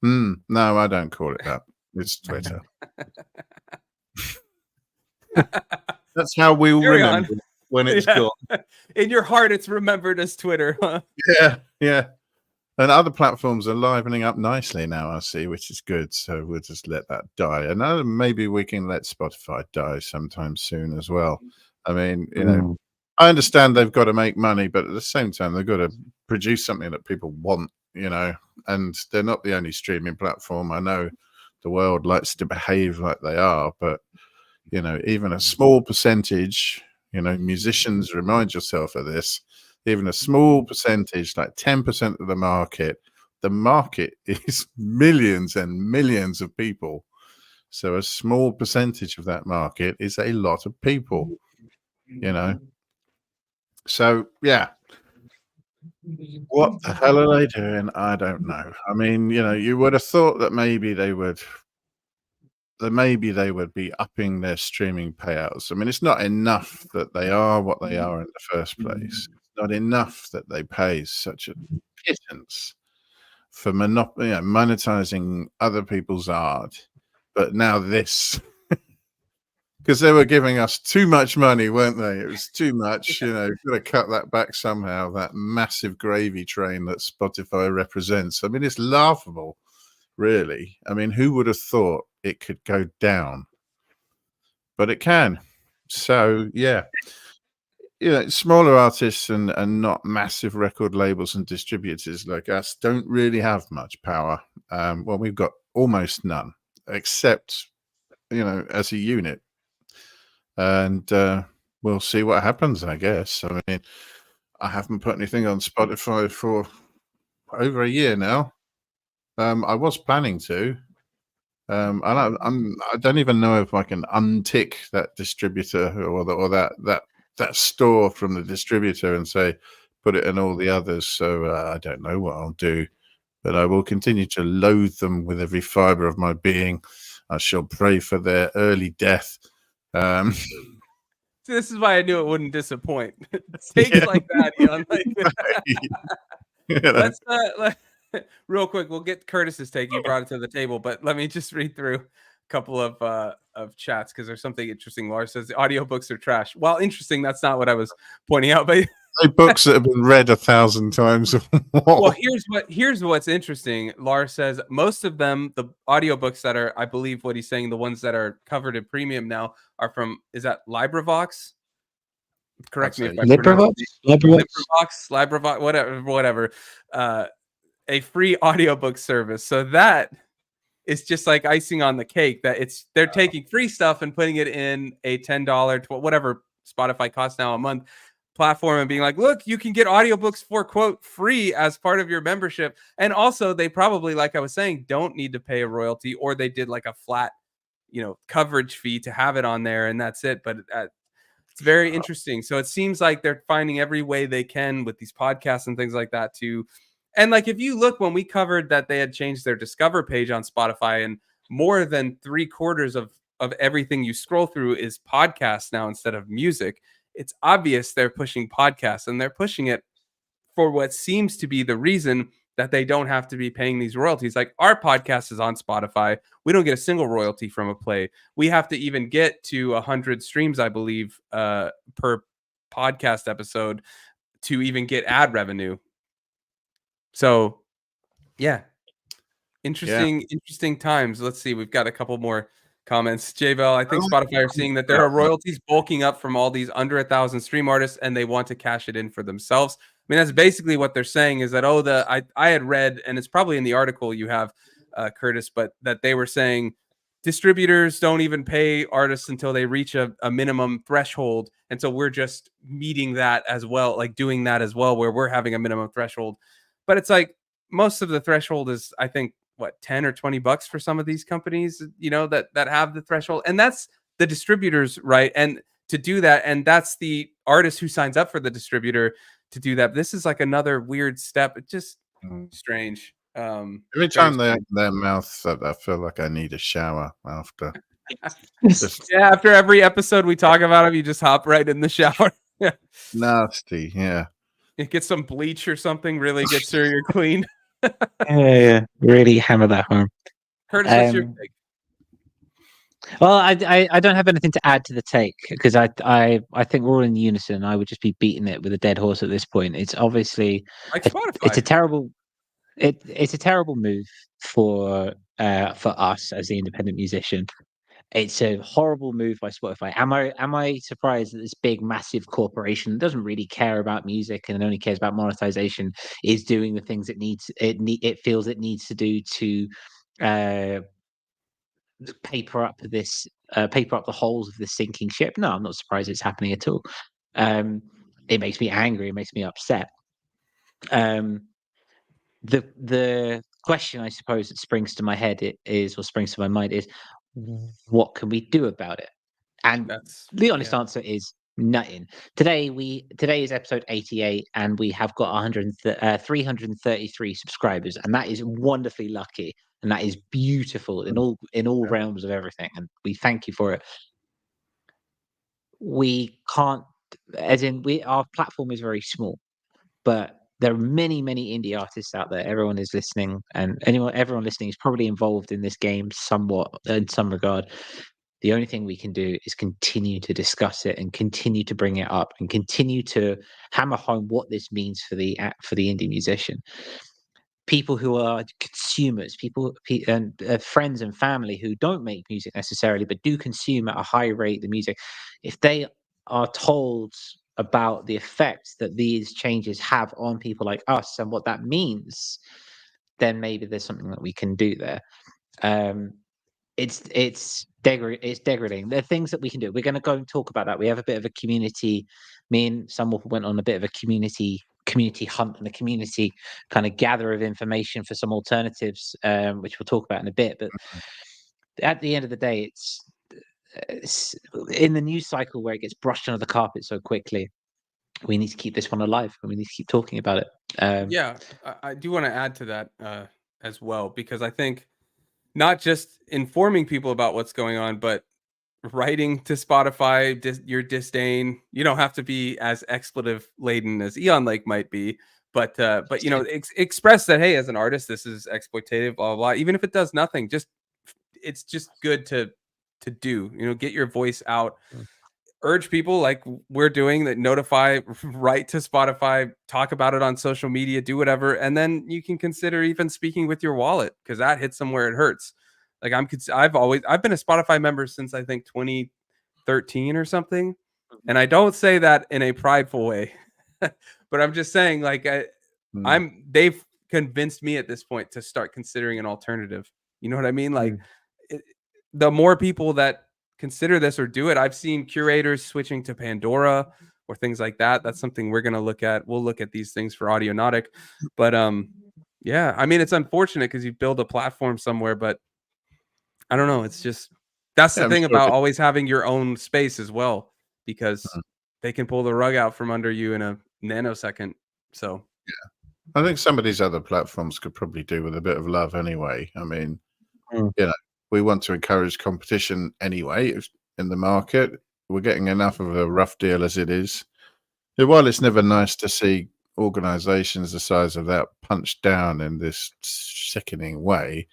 No, I don't call it that. It's Twitter. That's how we will remember it when it's gone. In your heart, it's remembered as Twitter, huh? Yeah. And other platforms are livening up nicely now, I see, which is good. So we'll just let that die. And maybe we can let Spotify die sometime soon as well. I mean, I understand they've got to make money, but at the same time, they've got to produce something that people want, and they're not the only streaming platform. I know the world likes to behave like they are, but, even a small percentage, musicians, remind yourself of this, even a small percentage, like 10% of the market is millions and millions of people. So a small percentage of that market is a lot of people, So, yeah. What the hell are they doing? I don't know. I mean, you would have thought that maybe they would be upping their streaming payouts. I mean, it's not enough that they are what they are in the first place. It's not enough that they pay such a pittance for monetizing other people's art. But now this, because they were giving us too much money, weren't they? It was too much, got to cut that back somehow, that massive gravy train that Spotify represents. I mean, it's laughable, really. I mean, who would have thought it could go down? But it can. So, yeah. Smaller artists and not massive record labels and distributors like us don't really have much power. Well, we've got almost none, except, as a unit. And we'll see what happens, I guess. I mean, I haven't put anything on Spotify for over a year now. I was planning to. I don't even know if I can untick that distributor or that store from the distributor and say put it in all the others. So I don't know what I'll do, but I will continue to loathe them with every fiber of my being. I shall pray for their early death. This is why I knew it wouldn't disappoint. Takes like that, Let's real quick, we'll get Curtis's take. You brought it to the table, but let me just read through a couple of chats because there's something interesting. Lars says the audiobooks are trash. Well, interesting, that's not what I was pointing out, but books that have been read 1,000 times. Well, here's what's interesting. Lars says most of them, the audiobooks that are, I believe what he's saying, the ones that are covered in premium now are from, is that LibriVox? Correct me if I pronounce it. LibriVox, whatever. A free audiobook service. So that is just like icing on the cake, that they're taking free stuff and putting it in a $10, whatever Spotify costs now a month platform and being like, look, you can get audiobooks for quote free as part of your membership. And also they probably, like I was saying, don't need to pay a royalty, or they did like a flat, coverage fee to have it on there and that's it. But it's very interesting. So it seems like they're finding every way they can with these podcasts and things like that to, and like, if you look, when we covered that they had changed their Discover page on Spotify and more than 3/4 of everything you scroll through is podcasts now instead of music, it's obvious they're pushing podcasts, and they're pushing it for what seems to be the reason that they don't have to be paying these royalties. Like, our podcast is on Spotify. We don't get a single royalty from a play. We have to even get to 100 streams, I believe, per podcast episode to even get ad revenue. So, yeah. Interesting times. Let's see. We've got a couple more comments. J-Bell, I think Spotify are seeing that there are royalties bulking up from all these under 1,000 stream artists, and they want to cash it in for themselves. I mean, that's basically what they're saying, is that, I had read, and it's probably in the article you have, Curtis, but that they were saying distributors don't even pay artists until they reach a minimum threshold. And so we're just meeting that as well, like doing that as well, where we're having a minimum threshold. But it's like, most of the threshold is, I think, what, $10 or $20 for some of these companies, that have the threshold, and that's the distributors, right? And to do that, and that's the artist who signs up for the distributor to do that. This is like another weird step. It's just strange. Every time they open their mouth, I feel like I need a shower after. Yeah, after every episode we talk about them, you just hop right in the shower. Nasty, yeah. You get some bleach or something, really get sure you're clean. Yeah, really hammer that home. Curtis, what's your take? Well, I don't have anything to add to the take, because I think we're all in unison. I would just be beating it with a dead horse at this point. It's obviously like Spotify. It's a terrible move for us as the independent musician. It's a horrible move by Spotify. Am I surprised that this big, massive corporation that doesn't really care about music and only cares about monetization is doing the things it feels it needs to do to paper up the holes of this sinking ship? No, I'm not surprised it's happening at all. It makes me angry. It makes me upset. The question, I suppose, that springs to my mind is, what can we do about it? And the honest answer is nothing. Today is episode 88, and we have got 333 subscribers, and that is wonderfully lucky, and that is beautiful in all realms of everything, and we thank you for it. We can't, our platform is very small, but there are many indie artists out there. Everyone is listening, and everyone listening is probably involved in this game somewhat, in some regard. The only thing we can do is continue to discuss it and continue to bring it up and continue to hammer home what this means for the indie musician. People who are consumers, and friends and family who don't make music necessarily, but do consume at a high rate the music, if they are told about the effects that these changes have on people like us and what that means, then maybe there's something that we can do there. It's degrading. There are things that we can do. We're going to go and talk about that. We have a bit of a community. Me and Sunwolf went on a bit of a community hunt and a community kind of gather of information for some alternatives, which we'll talk about in a bit. But at the end of the day, it's in the news cycle where it gets brushed under the carpet so quickly. We need to keep this one alive, and we need to keep talking about it. Yeah, I do want to add to that as well, because I think not just informing people about what's going on, but writing to Spotify your disdain. You don't have to be as expletive laden as Eon Lake might be, but express that, hey, as an artist, this is exploitative, blah, blah, blah. Even if it does nothing, it's just good to do, get your voice out. Urge people like we're doing that, notify, write to Spotify, talk about it on social media, do whatever. And then you can consider even speaking with your wallet, because that hits somewhere it hurts. Like I've been a Spotify member since I think 2013 or something. And I don't say that in a prideful way, but I'm just saying, like, they've convinced me at this point to start considering an alternative. You know what I mean? Like the more people that consider this or do it, I've seen curators switching to Pandora or things like that. That's something we're going to look at. We'll look at these things for Audionautic, but yeah, I mean, it's unfortunate because you build a platform somewhere, but I don't know. It's just, that's the thing about always having your own space as well, because they can pull the rug out from under you in a nanosecond. So yeah, I think some of these other platforms could probably do with a bit of love anyway. I mean, we want to encourage competition anyway in the market. We're getting enough of a rough deal as it is. While it's never nice to see organizations the size of that punched down in this sickening way,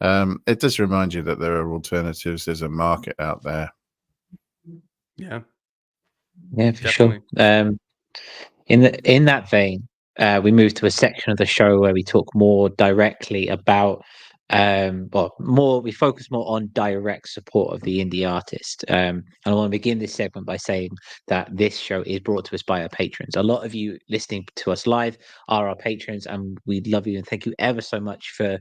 it does remind you that there are alternatives. There's a market out there. Yeah, for sure. In that vein, we move to a section of the show where we talk more directly about we focus more on direct support of the indie artist. And I want to begin this segment by saying that this show is brought to us by our patrons. A lot of you listening to us live are our patrons, and we love you and thank you ever so much for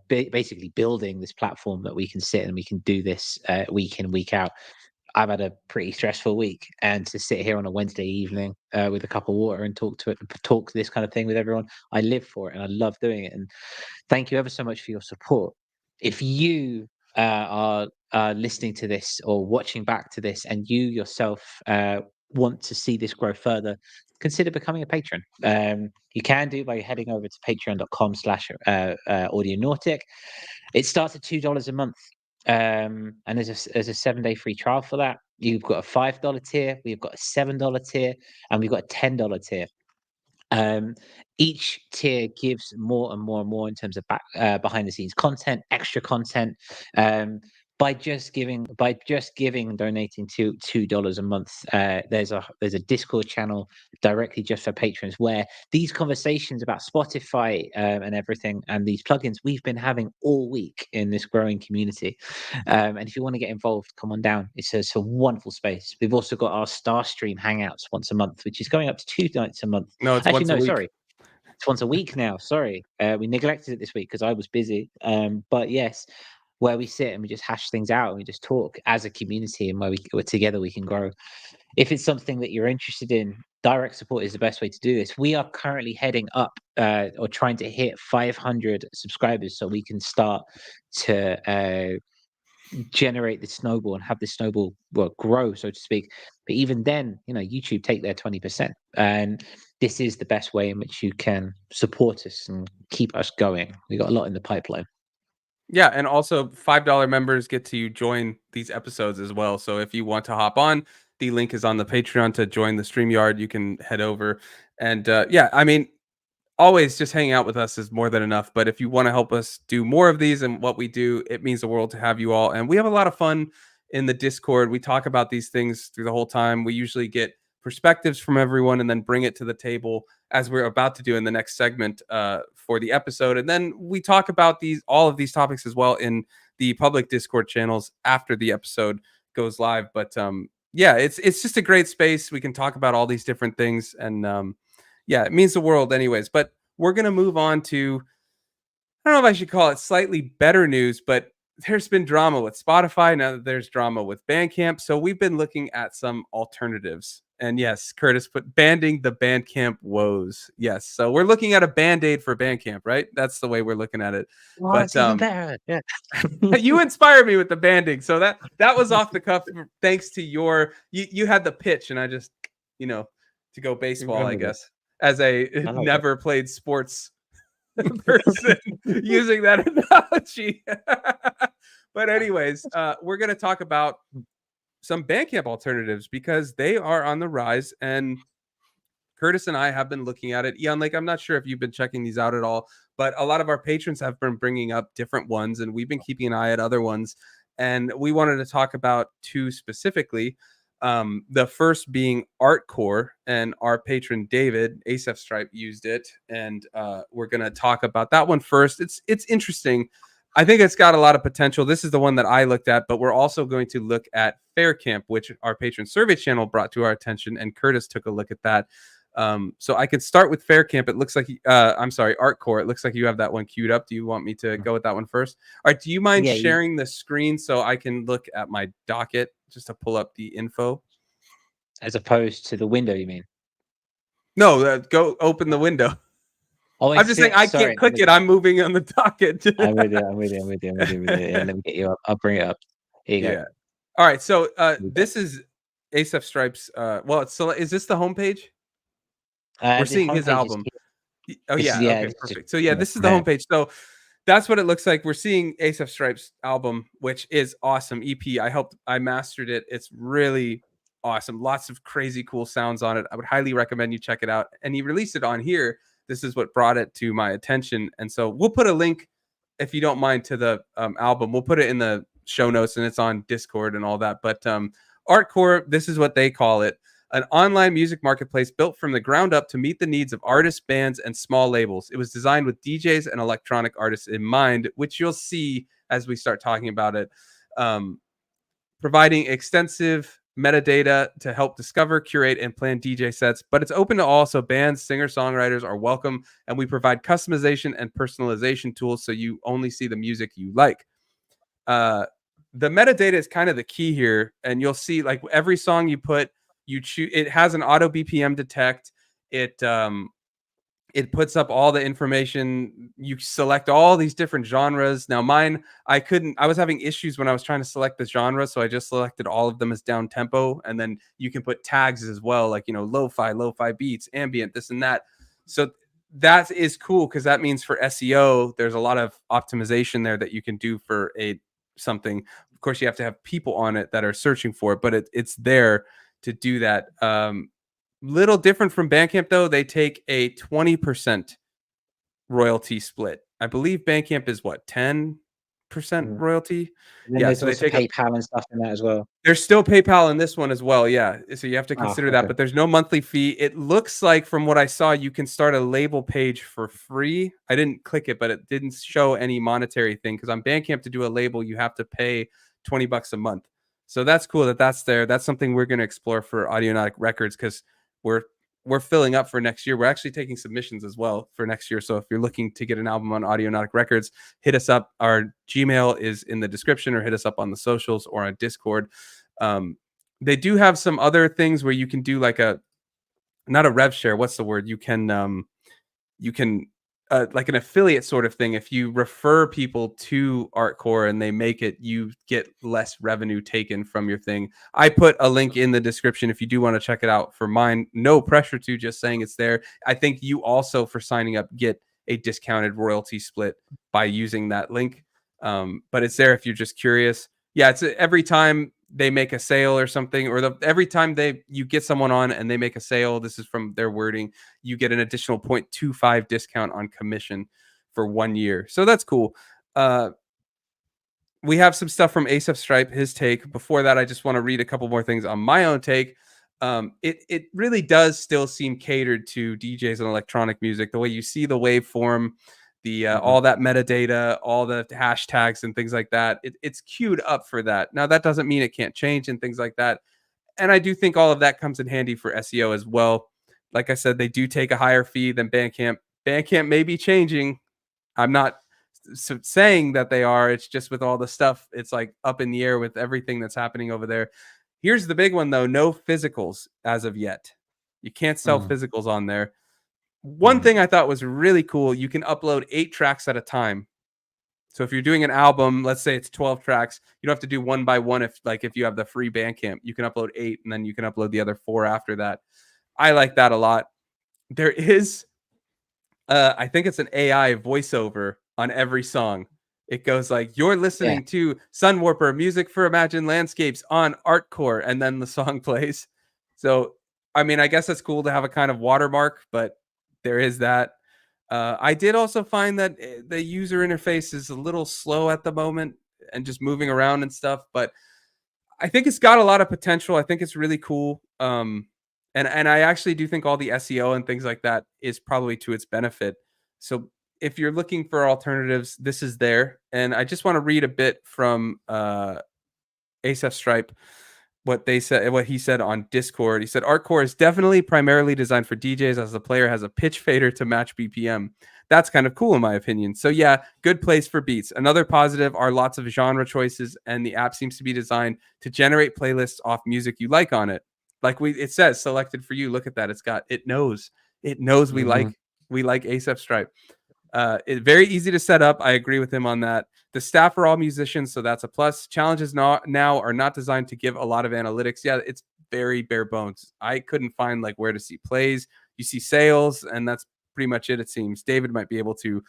basically building this platform that we can sit and we can do this week in, week out. I've had a pretty stressful week, and to sit here on a Wednesday evening with a cup of water and talk this kind of thing with everyone, I live for it and I love doing it. And thank you ever so much for your support. If you are listening to this or watching back to this, and you yourself want to see this grow further, consider becoming a patron. You can do by heading over to patreon.com/audionautic. It starts at $2 a month. And there's a 7-day free trial for that. You've got a $5 tier, we've got a $7 tier, and we've got a $10 tier. Each tier gives more and more and more in terms of behind the scenes content, extra content. By just giving and donating to $2 a month, there's a Discord channel directly just for patrons where these conversations about Spotify and everything and these plugins we've been having all week in this growing community. And if you want to get involved, come on down. It's a wonderful space. We've also got our Starstream Hangouts once a month, which is going up to 2 nights a month. No, it's once a week. Sorry. It's once a week now. Sorry. We neglected it this week because I was busy. But yes, where we sit and we just hash things out and we just talk as a community, and where we're together we can grow. If it's something that you're interested in, direct support is the best way to do this. We are currently heading up or trying to hit 500 subscribers so we can start to generate the snowball and have the snowball grow, so to speak. But even then, YouTube take their 20%, and this is the best way in which you can support us and keep us going. We got a lot in the pipeline. Yeah, and also $5 members get to join these episodes as well. So if you want to hop on, the link is on the Patreon to join the StreamYard. You can head over. And yeah, I mean, always just hanging out with us is more than enough. But if you want to help us do more of these and what we do, it means the world to have you all. And we have a lot of fun in the Discord. We talk about these things through the whole time. We usually get perspectives from everyone and then bring it to the table, as we're about to do in the next segment for the episode. And then we talk about all of these topics as well in the public Discord channels after the episode goes live. But yeah, it's just a great space. We can talk about all these different things, and yeah, it means the world anyways. But we're going to move on to, I don't know if I should call it slightly better news, but there's been drama with Spotify. Now that there's drama with Bandcamp. So we've been looking at some alternatives. And yes, Curtis put banding the Bandcamp woes. Yes. So we're looking at a Band-Aid for Bandcamp, right? That's the way we're looking at it. Oh, but it's even better. Yeah. You inspired me with the banding. So that was off the cuff thanks to you had the pitch, and I just, to go baseball, I guess, as a never played sports person using that analogy. But anyways, we're going to talk about some Bandcamp alternatives because they are on the rise, and Curtis and I have been looking at it. Ian, I'm not sure if you've been checking these out at all, but a lot of our patrons have been bringing up different ones, and we've been keeping an eye at other ones. And we wanted to talk about two specifically. The first being Artcore, and our patron David Asaph Stripe used it, and we're going to talk about that one first. It's interesting. I think it's got a lot of potential. This is the one that I looked at, but we're also going to look at Faircamp, which our patron survey channel brought to our attention, and Curtis took a look at that. So I could start with Faircamp. It looks like, Artcore. It looks like you have that one queued up. Do you want me to go with that one first? All right. Do you mind sharing the screen so I can look at my docket just to pull up the info? As opposed to the window, you mean? No, go open the window. Oh, I'm just saying I can't click it. I'm moving on the docket. I'm with you. Yeah, let me get you up. I'll bring it up. Here you go. All right. So this is Asaph Stripe's. Is this the homepage? We're seeing his album. Oh yeah. Okay, perfect. So this is the homepage. So that's what it looks like. We're seeing Asaph Stripe's album, which is awesome. EP. I mastered it. It's really awesome. Lots of crazy cool sounds on it. I would highly recommend you check it out. And he released it on here. This is what brought it to my attention. And so we'll put a link, if you don't mind, to the album. We'll put it in the show notes, and it's on Discord and all that. But Artcore, this is what they call it. An online music marketplace built from the ground up to meet the needs of artists, bands, and small labels. It was designed with DJs and electronic artists in mind, which you'll see as we start talking about it. Providing extensive metadata to help discover, curate, and plan DJ sets, but it's open to all, so bands, singer-songwriters are welcome, and we provide customization and personalization tools so you only see the music you like. the metadata is kind of the key here, and you'll see like every song you put, you choose. It has an auto BPM detect. It puts up all the information. You select all these different genres. Now mine, I was having issues when I was trying to select the genre, so I just selected all of them as down tempo, and then you can put tags as well, like, lo-fi beats, ambient, this and that. So that is cool, because that means for SEO, there's a lot of optimization there that you can do for something. Of course, you have to have people on it that are searching for it, but it's there to do that. Little different from Bandcamp, though. They take a 20% royalty split. I believe Bandcamp is what, 10% royalty? And then there's also PayPal and stuff in that as well. There's still PayPal in this one as well, yeah. So you have to consider that, but there's no monthly fee. It looks like, from what I saw, you can start a label page for free. I didn't click it, but it didn't show any monetary thing, because on Bandcamp, to do a label, you have to pay $20 a month. So that's cool that that's there. That's something we're going to explore for Audionautic Records, because we're filling up for next year. We're actually taking submissions as well for next year. So if you're looking to get an album on Audionautic Records, hit us up. Our Gmail is in the description, or hit us up on the socials or on Discord. They do have some other things where you can do like not a rev share. What's the word? You can like an affiliate sort of thing. If you refer people to Artcore and they make it, you get less revenue taken from your thing. I put a link in the description if you do want to check it out for mine. No pressure to, just saying it's there. I think you also, for signing up, get a discounted royalty split by using that link. But it's there if you're just curious. Yeah, it's every time they make a sale or something, or every time you get someone on and they make a sale, this is from their wording, you get an additional 0.25 discount on commission for 1 year. So that's cool. We have some stuff from Ace of Stripe, his take. Before that, I just want to read a couple more things on my own take. It really does still seem catered to DJs and electronic music. The way you see the waveform, all that metadata, all the hashtags and things like that, it's queued up for that. Now, that doesn't mean it can't change and things like that. And I do think all of that comes in handy for SEO as well. Like I said, they do take a higher fee than Bandcamp. Bandcamp may be changing. I'm not saying that they are. It's just with all the stuff, it's like up in the air with everything that's happening over there. Here's the big one, though. No physicals as of yet. You can't sell physicals on there. One thing I thought was really cool, you can upload 8 tracks at a time. So if you're doing an album, let's say it's 12 tracks, you don't have to do one by one. If you have the free Bandcamp, you can upload 8 and then you can upload the other 4 after that. I like that a lot. There is, I think it's an AI voiceover on every song. It goes like, you're listening to Sunwarper, music for imagined landscapes on Artcore, and then the song plays. So, I mean, I guess it's cool to have a kind of watermark, but there is that. I did also find that the user interface is a little slow at the moment and just moving around and stuff, but I think it's got a lot of potential. I think it's really cool. And I actually do think all the SEO and things like that is probably to its benefit. So if you're looking for alternatives, this is there. And I just want to read a bit from Ace of Stripe, what he said on Discord. He said, Artcore is definitely primarily designed for DJs, as the player has a pitch fader to match BPM. That's kind of cool in my opinion. So yeah, good place for beats. Another positive are lots of genre choices, and the app seems to be designed to generate playlists off music you like on it. Like it says selected for you. Look at that. It knows we like Ace of Stripe. It's very easy to set up. I agree with him on that. The staff are all musicians, so that's a plus. Challenges now are not designed to give a lot of analytics. Yeah, it's very bare bones. I couldn't find like where to see plays. You see sales, and that's pretty much it seems. David might be able to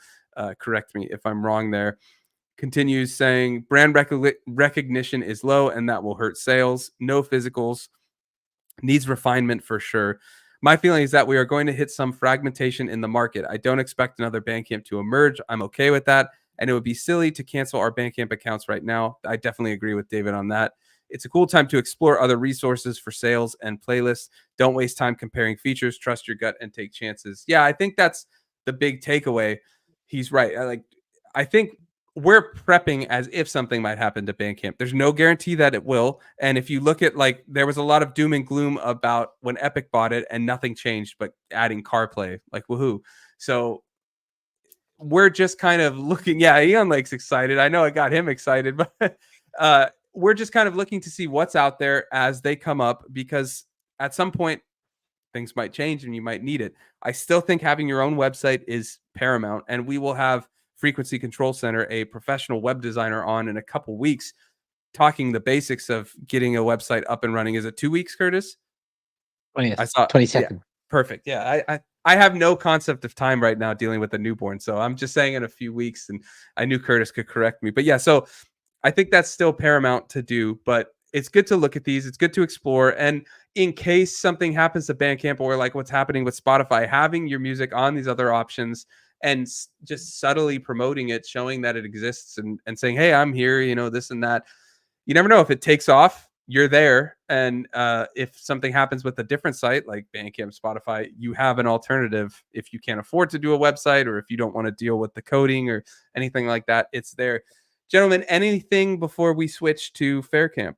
correct me if I'm wrong there. Continues saying, brand recognition is low, and that will hurt sales. No physicals. Needs refinement for sure. My feeling is that we are going to hit some fragmentation in the market. I don't expect another Bandcamp to emerge. I'm okay with that. And it would be silly to cancel our Bandcamp accounts right now. I definitely agree with David on that. It's a cool time to explore other resources for sales and playlists. Don't waste time comparing features. Trust your gut and take chances. Yeah, I think that's the big takeaway. He's right. I think we're prepping as if something might happen to Bandcamp. There's no guarantee that it will. And if you look at there was a lot of doom and gloom about when Epic bought it and nothing changed but adding CarPlay, woohoo. So we're just kind of looking. Yeah, Eon Lake's excited. I know it got him excited, but we're just kind of looking to see what's out there as they come up, because at some point things might change and you might need it. I still think having your own website is paramount, and we will have Frequency Control Center, a professional web designer, on in a couple weeks, talking the basics of getting a website up and running. Is it 2 weeks, Curtis? 20th, I saw 22nd. Yeah, perfect. Yeah, I have no concept of time right now dealing with a newborn, so I'm just saying in a few weeks, and I knew Curtis could correct me. But yeah, so I think that's still paramount to do, but it's good to look at these. It's good to explore. And in case something happens to Bandcamp, or like what's happening with Spotify, having your music on these other options and just subtly promoting it, showing that it exists, and saying, hey, I'm here, you know, this and that. You never know if it takes off. You're there. And if something happens with a different site like Bandcamp, Spotify, you have an alternative. If you can't afford to do a website, or if you don't want to deal with the coding or anything like that, it's there. Gentlemen, anything before we switch to Faircamp?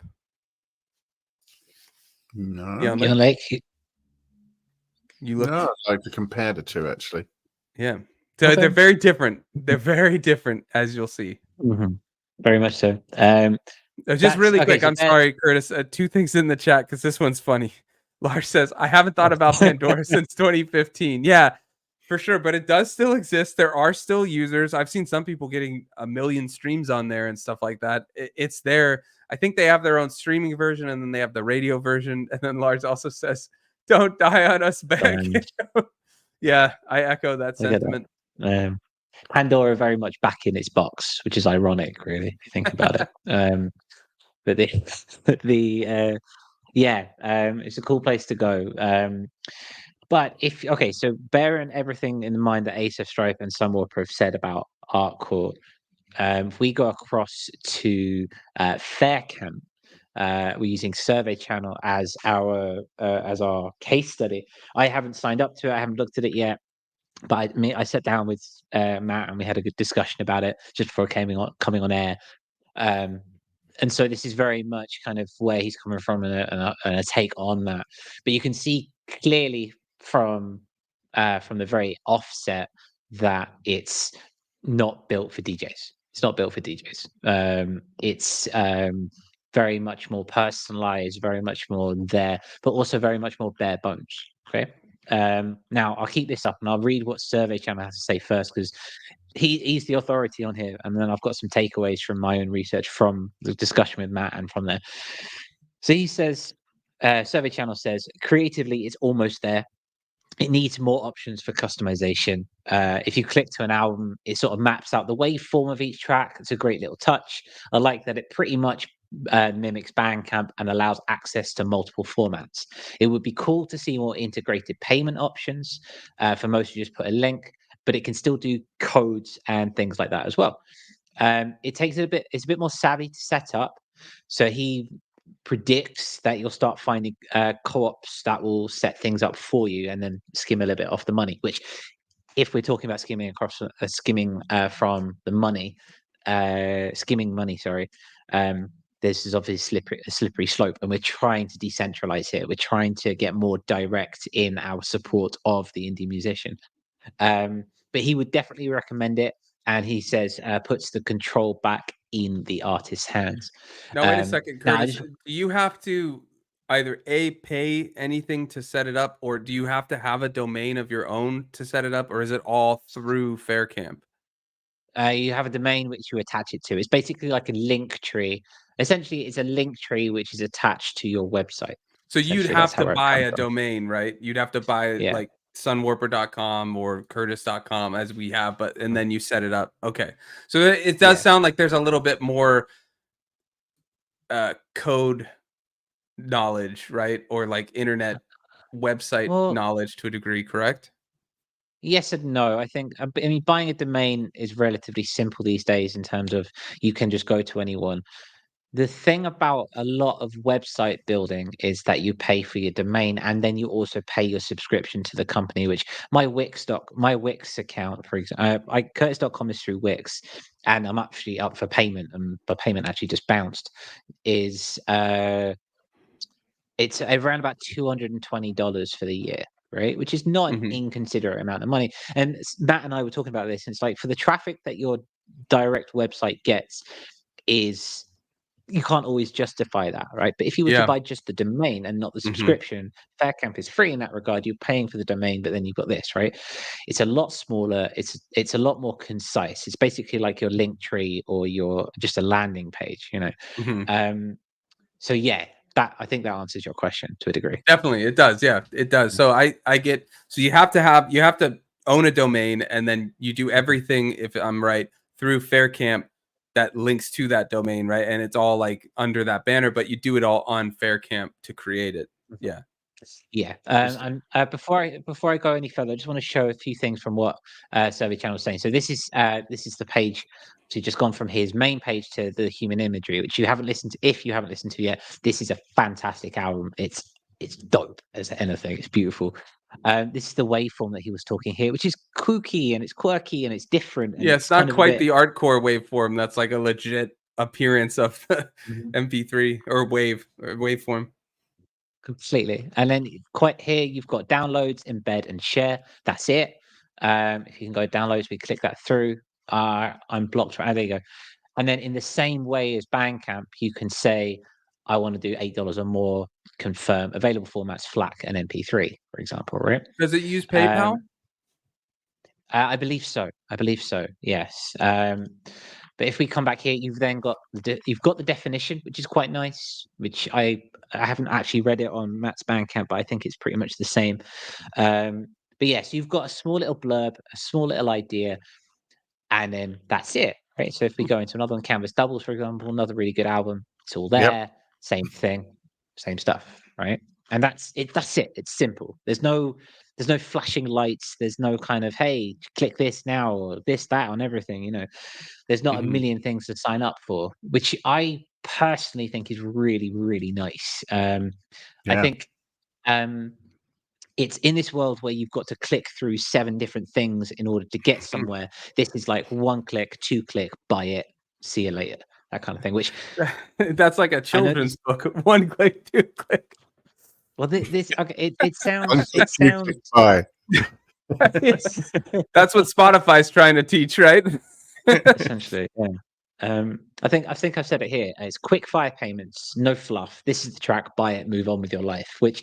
No. Yeah, You like you look. No, I'd like to compare the two, actually. Yeah. So Okay. they're very different. They're very different, as you'll see. Very much so. Just really quick, so I'm sorry, Curtis. 2 things in the chat, because this one's funny. Lars says, I haven't thought about Pandora since 2015. Yeah, for sure. But it does still exist. There are still users. I've seen some people getting 1 million streams on there and stuff like that. It's there. I think they have their own streaming version, and then they have the radio version. And then Lars also says, don't die on us, back. Yeah, I echo that sentiment. Pandora very much back in its box, which is ironic, really, if you think about it. But it's a cool place to go. But so bearing everything in mind that Ace of Stripe and Sunwarper have said about Artcore, if we go across to Faircamp, we're using Survey Channel as our case study. I haven't signed up to it. I haven't looked at it yet. But I sat down with Matt, and we had a good discussion about it just before coming on air. And so this is very much kind of where he's coming from, and a take on that. But you can see clearly from the very offset that it's not built for DJs. It's not built for DJs. It's very much more personalized, very much more there, but also very much more bare bones. Okay. Now I'll keep this up and I'll read what Survey Channel has to say first, because he's the authority on here, and then I've got some takeaways from my own research from the discussion with Matt and from there. So he says, Survey Channel says, creatively it's almost there. It needs more options for customization. If you click to an album, it sort of maps out the waveform of each track. It's a great little touch. I like that it pretty much mimics Bandcamp and allows access to multiple formats. It would be cool to see more integrated payment options. For most, you just put a link, but it can still do codes and things like that as well. It's a bit more savvy to set up. So he predicts that you'll start finding co-ops that will set things up for you and then skim a little bit off the money, which, if we're talking about skimming from the money, skimming money, sorry, this is obviously a slippery slope, and we're trying to decentralize here. We're trying to get more direct in our support of the indie musician. But he would definitely recommend it, and he says puts the control back in the artist's hands. Now, wait a second, Curtis. Do you have to either pay anything to set it up, or do you have to have a domain of your own to set it up, or is it all through Faircamp? You have a domain which you attach it to. It's basically like a link tree. Essentially, it's a link tree which is attached to your website. So you'd have to buy a domain, right? You'd have to buy like sunwarper.com or curtis.com, as we have, and then you set it up. Okay. So it does sound like there's a little bit more code knowledge, right? Or like internet website knowledge to a degree, correct? Yes and no. I mean, buying a domain is relatively simple these days in terms of you can just go to anyone. The thing about a lot of website building is that you pay for your domain, and then you also pay your subscription to the company, which my Wix account, for example, Curtis.com is through Wix, and I'm actually up for payment, and the payment actually just bounced. It's around about $220 for the year. Right, which is not an inconsiderate amount of money. And Matt and I were talking about this, and it's like, for the traffic that your direct website gets is you can't always justify that, right? But if you were to buy just the domain and not the subscription, Faircamp is free in that regard. You're paying for the domain, but then you've got this, right? It's a lot smaller. It's a lot more concise. It's basically like your link tree or your just a landing page, you know. So yeah, that I think that answers your question to a degree. Definitely, it does. Yeah, it does. So I get. So you have to own a domain, and then you do everything, if I'm right, through Faircamp that links to that domain, right? And it's all like under that banner, but you do it all on Faircamp to create it. Yeah. Yeah. And before I go any further, I just want to show a few things from what Survey Channel was saying. So this is the page. So just gone from his main page to the human imagery, which you haven't listened to. If you haven't listened to yet, this is a fantastic album. It's dope as anything. It's beautiful. This is the waveform that he was talking here, which is kooky and it's quirky and it's different. And yeah, it's not quite the Artcore waveform. That's like a legit appearance of MP3 or waveform. Completely. And then quite here, you've got downloads, embed, and share. That's it. If you can go downloads, we click that through. I'm blocked. Right, there you go. And then in the same way as Bandcamp, you can say, I want to do $8 or more, confirm available formats, FLAC and MP3, for example, right? Does it use PayPal? I believe so. Yes. But if we come back here, you've then got the definition, which is quite nice. Which I haven't actually read it on Matt's Bandcamp, but I think it's pretty much the same. But yes, you've got a small little blurb, a small little idea, and then that's it, right? So if we go into another one, Canvas Doubles, for example, another really good album, it's all there. Same thing, same stuff, right? And that's it. It's simple. There's no flashing lights. There's no kind of, hey, click this now or this, that on everything. You know, there's not a million things to sign up for, which I personally think is really, really nice. I think it's in this world where you've got to click through 7 different things in order to get somewhere. This is like 1 click, 2 click, buy it, see you later, that kind of thing. Which that's like a children's book. 1 click, 2 click. Well, this okay, it sounds That's what Spotify's trying to teach, right? Essentially, yeah. I think I've said it here. It's quick fire payments, no fluff. This is the track. Buy it, move on with your life. Which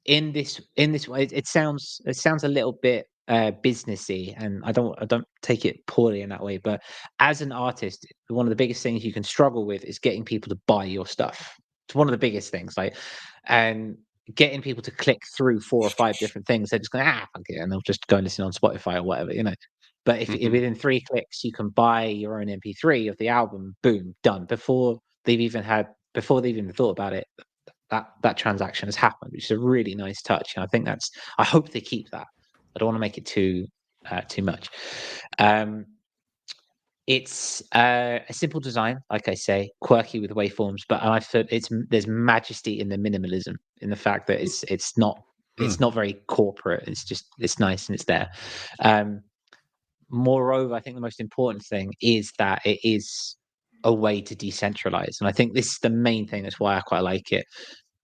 in this way, it sounds a little bit businessy, and I don't take it poorly in that way. But as an artist, one of the biggest things you can struggle with is getting people to buy your stuff. It's one of the biggest things, and getting people to click through 4 or 5 different things. They're just going, fuck it, and they'll just go and listen on Spotify or whatever, you know. But if within 3 clicks you can buy your own MP3 of the album, boom, done. Before they've even thought about it, that transaction has happened, which is a really nice touch. And I think I hope they keep that. I don't want to make it too much. It's a simple design, like I say, quirky with waveforms, but I feel there's majesty in the minimalism, in the fact that it's not very corporate. It's nice and it's there. Moreover, I think the most important thing is that it is a way to decentralize, and I think this is the main thing. That's why I quite like it.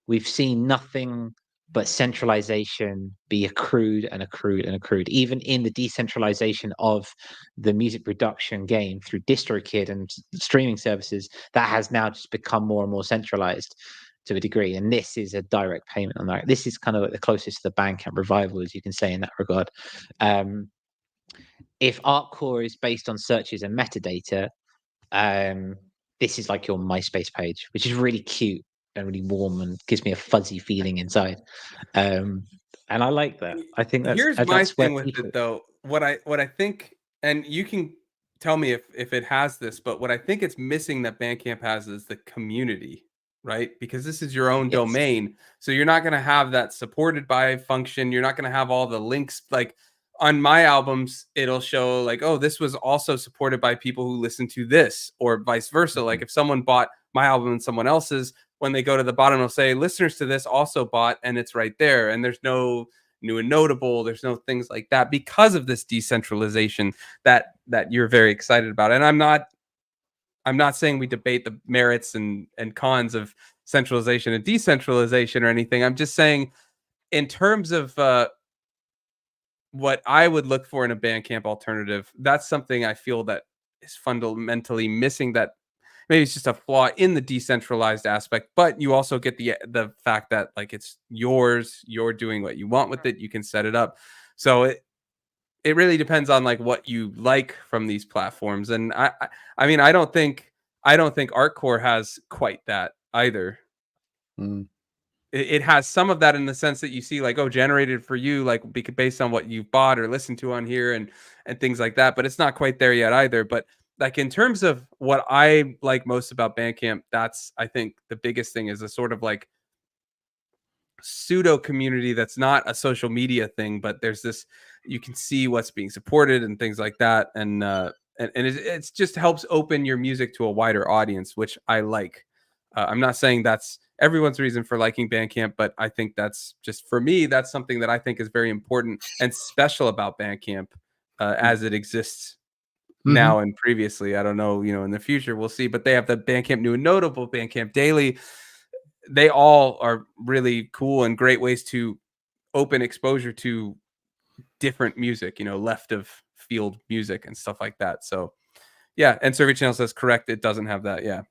We've seen nothing but centralization be accrued and accrued and accrued, even in the decentralization of the music production game through DistroKid and streaming services. That has now just become more and more centralized to a degree, and this is a direct payment on that. This is kind of like the closest to the Bandcamp revival, as you can say, in that regard. If Artcore is based on searches and metadata, this is like your MySpace page, which is really cute and really warm and gives me a fuzzy feeling inside. And I like that. I think here's my thing with it, though. What I think, and you can tell me if it has this, but what I think it's missing that Bandcamp has is the community, right? Because this is your own domain, so you're not going to have that supported by function. You're not going to have all the links. Like on my albums, it'll show like, oh, this was also supported by people who listen to this, or vice versa. Like if someone bought my album and someone else's, when they go to the bottom, it'll say listeners to this also bought, and it's right there. And there's no new and notable. There's no things like that because of this decentralization that you're very excited about. And I'm not saying we debate the merits and cons of centralization and decentralization or anything. I'm just saying in terms of what I would look for in a Bandcamp alternative, that's something I feel that is fundamentally missing, that maybe it's just a flaw in the decentralized aspect, but you also get the fact that like it's yours, you're doing what you want with it, you can set it up. So it really depends on like what you like from these platforms. And I mean, I don't think Artcore has quite that either. It has some of that in the sense that you see like, oh, generated for you, like based on what you've bought or listened to on here and things like that. But it's not quite there yet either. But like in terms of what I like most about Bandcamp, that's I think the biggest thing is a sort of like pseudo community that's not a social media thing, but there's this, you can see what's being supported and things like that. And it's just helps open your music to a wider audience, which I like. I'm not saying that's everyone's reason for liking Bandcamp, but I think that's just for me, that's something that I think is very important and special about Bandcamp as it exists now and previously. I don't know, in the future we'll see, but they have the Bandcamp New and Notable, Bandcamp Daily. They all are really cool and great ways to open exposure to different music, left of field music and stuff like that. So yeah, and Survey Channel says correct, it doesn't have that. Yeah.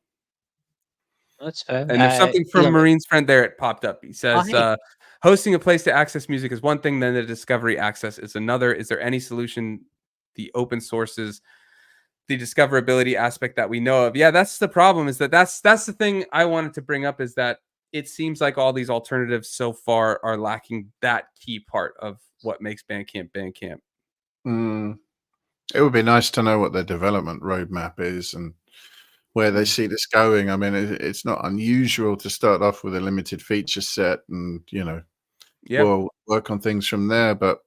That's fair. And there's something from Marine's friend there. It popped up. He says, hosting a place to access music is one thing, then the discovery access is another. Is there any solution? The open sources, the discoverability aspect that we know of. Yeah, that's the problem. Is that's the thing I wanted to bring up, is that it seems like all these alternatives so far are lacking that key part of what makes Bandcamp Bandcamp. It would be nice to know what their development roadmap is and where they see this going. I mean, it's not unusual to start off with a limited feature set and, we'll work on things from there. But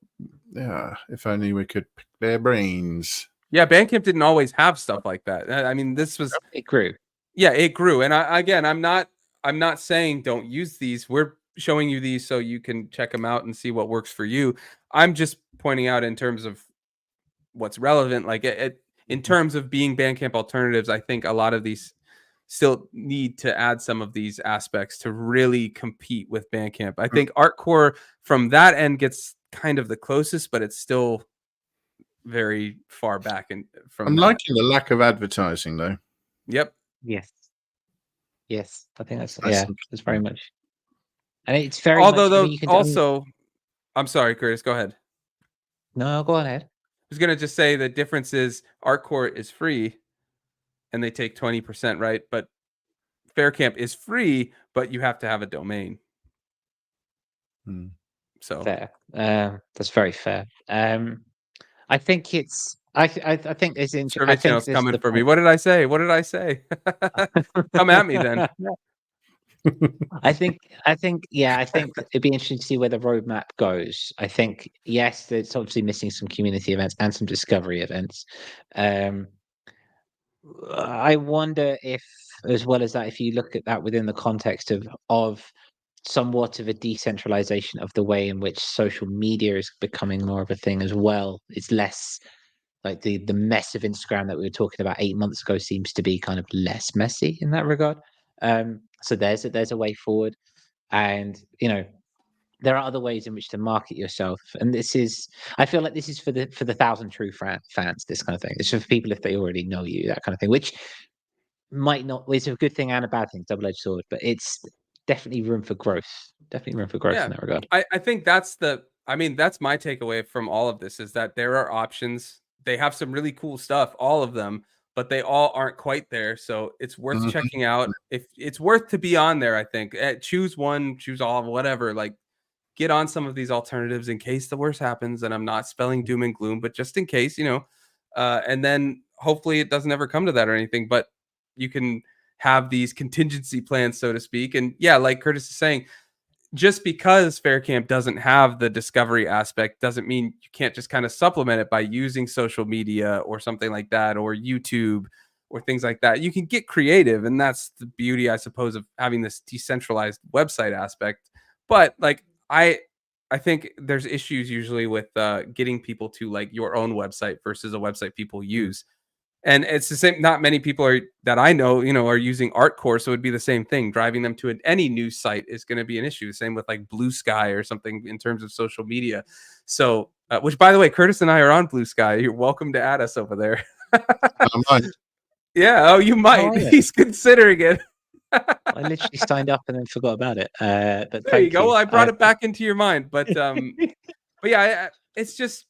yeah, if only we could pick their brains. Yeah, Bandcamp didn't always have stuff like that. I mean, this was... It grew. Yeah, it grew. And I'm not saying don't use these. We're showing you these so you can check them out and see what works for you. I'm just pointing out in terms of what's relevant, like in terms of being Bandcamp alternatives, I think a lot of these still need to add some of these aspects to really compete with Bandcamp. I think Artcore from that end gets kind of the closest, but it's still very far back. And I'm liking the lack of advertising though. Yep. Yes. I think that's very much. And it's very although also I'm sorry, Curtis, go ahead. No, go on ahead. I was gonna just say the difference is Artcore is free and they take 20%, right? But Faircamp is free, but you have to have a domain. So fair. That's very fair. I think it's I think it's interesting. Survey Channel's coming for me. What did I say? Come at me then. I think it'd be interesting to see where the roadmap goes. I think yes, it's obviously missing some community events and some discovery events. I wonder if, as well as that, if you look at that within the context of somewhat of a decentralization of the way in which social media is becoming more of a thing as well. It's less like the mess of Instagram that we were talking about 8 months ago seems to be kind of less messy in that regard. So there's a way forward, and there are other ways in which to market yourself. And I feel like this is for the 1,000 true fans. This kind of thing. It's for people if they already know you, that kind of thing. Which might not. It's a good thing and a bad thing, double-edged sword. But it's definitely room for growth. Definitely room for growth in that regard. I think that's my takeaway from all of this, is that there are options. They have some really cool stuff, all of them, but they all aren't quite there. So it's worth checking out. If it's worth to be on there, I think choose one, choose all, whatever. Like get on some of these alternatives in case the worst happens. And I'm not spelling doom and gloom, but just in case, and then hopefully it doesn't ever come to that or anything. But you can have these contingency plans, so to speak. And yeah, like Curtis is saying, just because Faircamp doesn't have the discovery aspect doesn't mean you can't just kind of supplement it by using social media or something like that, or YouTube or things like that. You can get creative, and that's the beauty, I suppose, of having this decentralized website aspect. But like I think there's issues usually with getting people to like your own website versus a website people use. And it's the same. Not many people that I know, are using Artcore, so it'd be the same thing. Driving them to any news site is going to be an issue. Same with like Blue Sky or something in terms of social media. So, which by the way, Curtis and I are on Blue Sky. You're welcome to add us over there. Yeah. Oh, you might. He's considering it. I literally signed up and then forgot about it. But there you thank go. you. Well, I brought it back into your mind, but yeah, it's just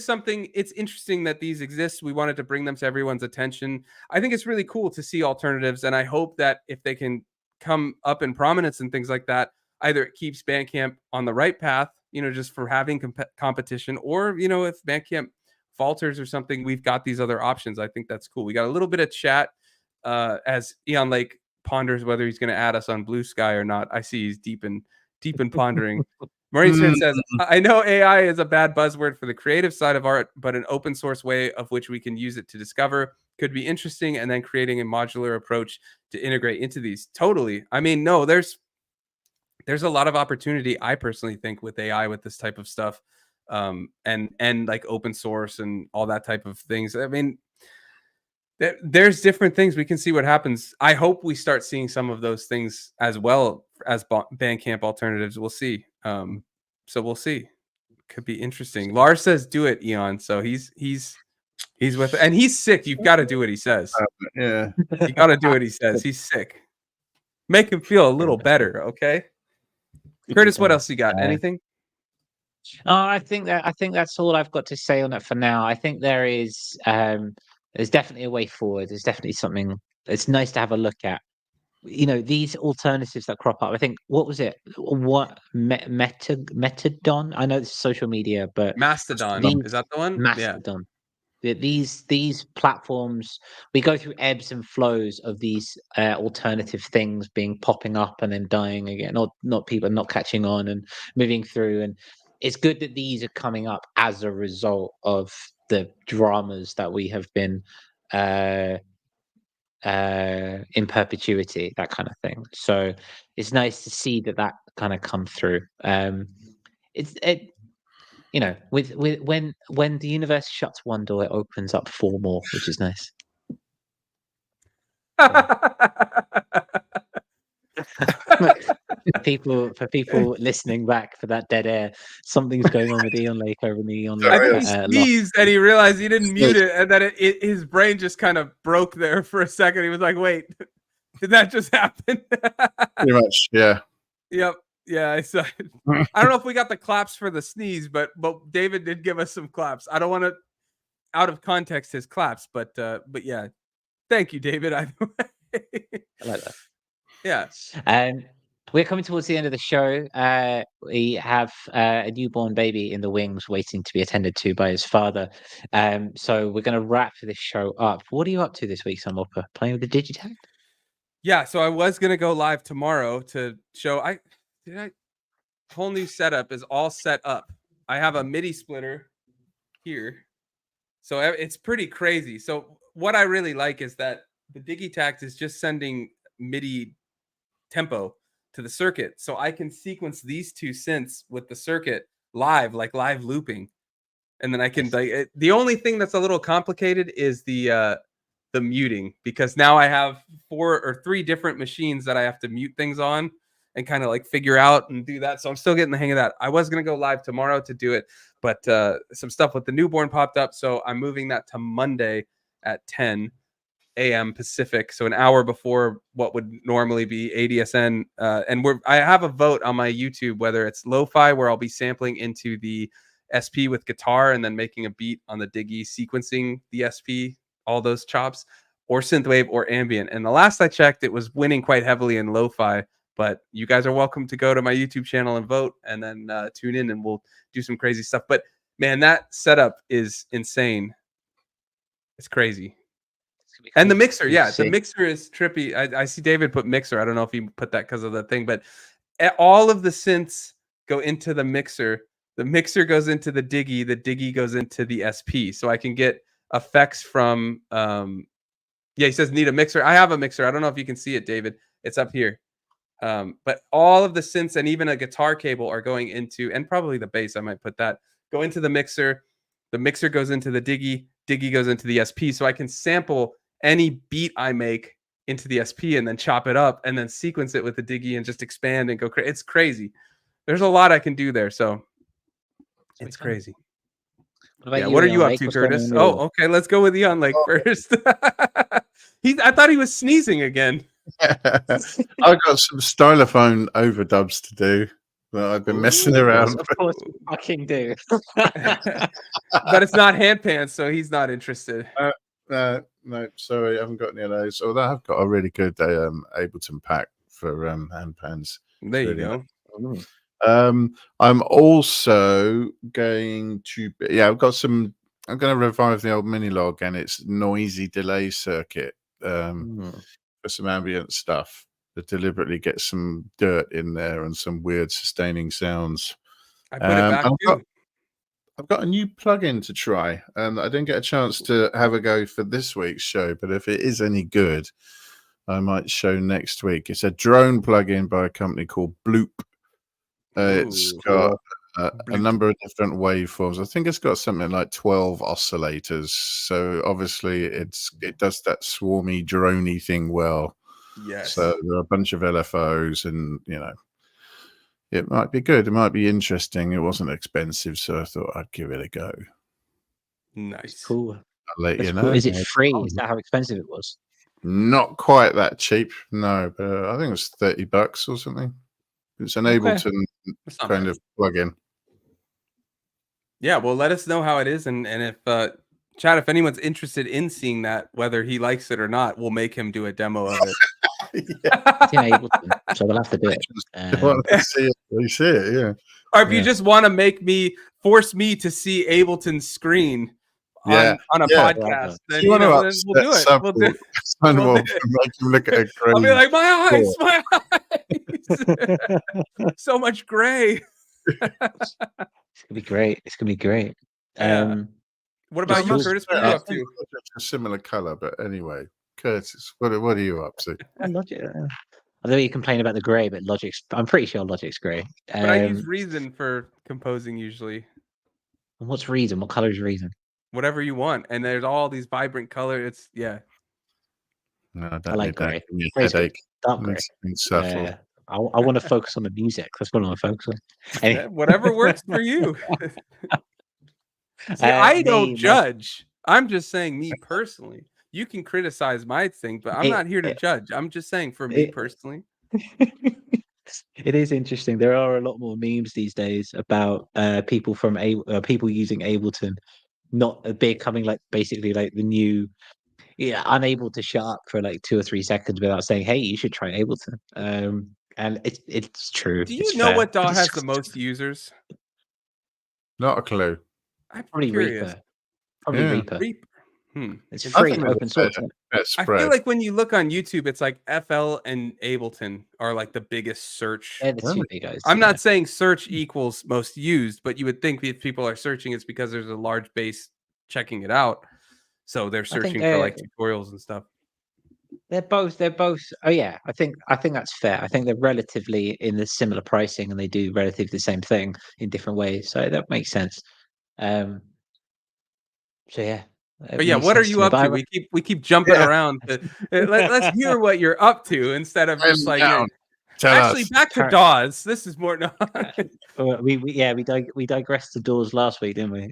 something. It's interesting that these exist. We wanted to bring them to everyone's attention. I think it's really cool to see alternatives, and I hope that if they can come up in prominence and things like that, either it keeps Bandcamp on the right path, just for having competition, or if Bandcamp falters or something, we've got these other options. I think that's cool. We got a little bit of chat as Eon Lake ponders whether he's going to add us on Blue Sky or not. I see he's deep in pondering. Maureen Smith says, I know AI is a bad buzzword for the creative side of art, but an open source way of which we can use it to discover could be interesting, and then creating a modular approach to integrate into these. Totally. I mean, no, there's a lot of opportunity, I personally think, with AI, with this type of stuff, and like open source and all that type of things. I mean, there's different things. We can see what happens. I hope we start seeing some of those things as well as Bandcamp alternatives. We'll see. So we'll see. Could be interesting. Lars says do it, Eon. So he's with it. And he's sick. You've got to do what he says. Yeah. You got to do what he says. He's sick. Make him feel a little better, okay? Curtis, what else you got? Anything? I think that's all I've got to say on it for now. I think there's definitely a way forward. There's definitely something it's nice to have a look at. These alternatives that crop up. I think, what was it? What Metadon? I know it's social media, but Mastodon. Is that the one? Mastodon. Yeah. These platforms, we go through ebbs and flows of these alternative things popping up and then dying again. Not people not catching on and moving through. And it's good that these are coming up as a result of the dramas that we have been in perpetuity, that kind of thing. So it's nice to see that kind of come through. With when the universe shuts one door, it opens up 4 more, which is nice. For people listening back for that dead air, something's going on with Eon Lake over in the Eon Lake. I think he sneezed and he realized he didn't mute it, and then his brain just kind of broke there for a second. He was like, "Wait, did that just happen?" Pretty much, yeah. Yep. Yeah, I saw it. I don't know if we got the claps for the sneeze, but David did give us some claps. I don't want to out of context his claps, but yeah, thank you, David. I like that. Yeah. We're coming towards the end of the show. We have a newborn baby in the wings waiting to be attended to by his father. So we're going to wrap this show up. What are you up to this week, Sunwhopper? Playing with the Digitag? Yeah, so I was going to go live tomorrow to show. Whole new setup is all set up. I have a MIDI splitter here. So it's pretty crazy. So what I really like is that the Digitact is just sending MIDI tempo to the circuit, so I can sequence these 2 synths with the circuit live looping, and then I can the only thing that's a little complicated is the muting, because now I have 4 or 3 different machines that I have to mute things on and kind of like figure out and do that. So I'm still getting the hang of that. I was going to go live tomorrow to do it, but some stuff with the newborn popped up, so I'm moving that to Monday at 10 a.m. Pacific, so an hour before what would normally be ADSN. And I have a vote on my YouTube whether it's lo-fi, where I'll be sampling into the SP with guitar and then making a beat on the Diggy, sequencing the SP, all those chops, or synthwave or ambient. And the last I checked, it was winning quite heavily in lo-fi. But you guys are welcome to go to my YouTube channel and vote, and then tune in and we'll do some crazy stuff. But man, that setup is insane. It's crazy. And the mixer, the mixer is trippy. I see David put mixer. I don't know if he put that because of the thing, but all of the synths go into the mixer. The mixer goes into the Diggy goes into the SP. So I can get effects from, he says need a mixer. I have a mixer. I don't know if you can see it, David. It's up here. But all of the synths and even a guitar cable are going into, and probably the bass, I might put that, go into the mixer. The mixer goes into the Diggy goes into the SP. So I can sample any beat I make into the SP and then chop it up and then sequence it with the Diggy and just expand and go crazy. It's crazy. There's a lot I can do there. So it's crazy. What are you up to, Curtis? Oh, okay. Let's go with Eon Lake first. I thought he was sneezing again. I've got some stylophone overdubs to do that I've been messing around. Of course, we fucking do. But it's not hand pans, so he's not interested. No, sorry, I haven't got any of those. Although I've got a really good Ableton pack for hand pans. There you really go. Nice. I'm also going to. Yeah, I've got some. I'm going to revive the old Minilog and its noisy delay circuit for some ambient stuff. To deliberately get some dirt in there and some weird sustaining sounds. I put it back too. I've got a new plugin to try, and I didn't get a chance to have a go for this week's show, but if it is any good, I might show next week. It's a drone plugin by a company called Bloop. It's got a number of different waveforms. I think it's got something like 12 oscillators. So obviously it does that swarmy, droney thing well. Yes. So there are a bunch of LFOs, and it might be good. It might be interesting. It wasn't expensive, so I thought I'd give it a go. Nice. Cool. I'll let you know. Cool. Is it free? Is that how expensive it was? Not quite that cheap, no, but I think it was $30 or something. It's an Ableton kind of plugin. Yeah, well, let us know how it is, and if Chad, if anyone's interested in seeing that, whether he likes it or not, we'll make him do a demo of it. It's in Ableton, so we'll have to do it. You see it, yeah. Or if you just want to force me to see Ableton's screen on a podcast, then we'll do it. We'll do it. Make him look at a gray. I'll be like, my eyes. So much gray. It's gonna be great. It's gonna be great. What about you, Curtis? What are you up to? A similar color, but anyway, Curtis, what are you up to? Logic. I know you complain about the gray, but Logic's. I'm pretty sure Logic's gray. But I use Reason for composing usually. And what's Reason? What color is Reason? Whatever you want, and there's all these vibrant colors. No, I like gray. Headache. Dark gray. I want to focus on the music. That's what I want to focus on. Anyway. Whatever works for you. See, I don't judge. I'm just saying, me personally. You can criticize my thing, but I'm not here to judge. I'm just saying, for me personally. It is interesting. There are a lot more memes these days about people using Ableton, not becoming like basically like the new, unable to shut up for like 2 or 3 seconds without saying, "Hey, you should try Ableton." And it's true. Do you know what DAW has the most users? Not a clue. I'm probably curious. Reaper. Probably Reaper. It's free, open source. I feel like when you look on YouTube, it's like FL and Ableton are like the biggest search. They're the 2 big guys. I'm not saying search equals most used, but you would think if people are searching, it's because there's a large base checking it out. So they're searching for like tutorials and stuff. They're both. Oh yeah, I think that's fair. I think they're relatively in the similar pricing, and they do relatively the same thing in different ways. So that makes sense. So yeah. But yeah, what are you up to? We keep jumping around. Let's hear what you're up to instead of just like. Actually, back to DAWs. This is more. We digressed to DAWs last week, didn't we?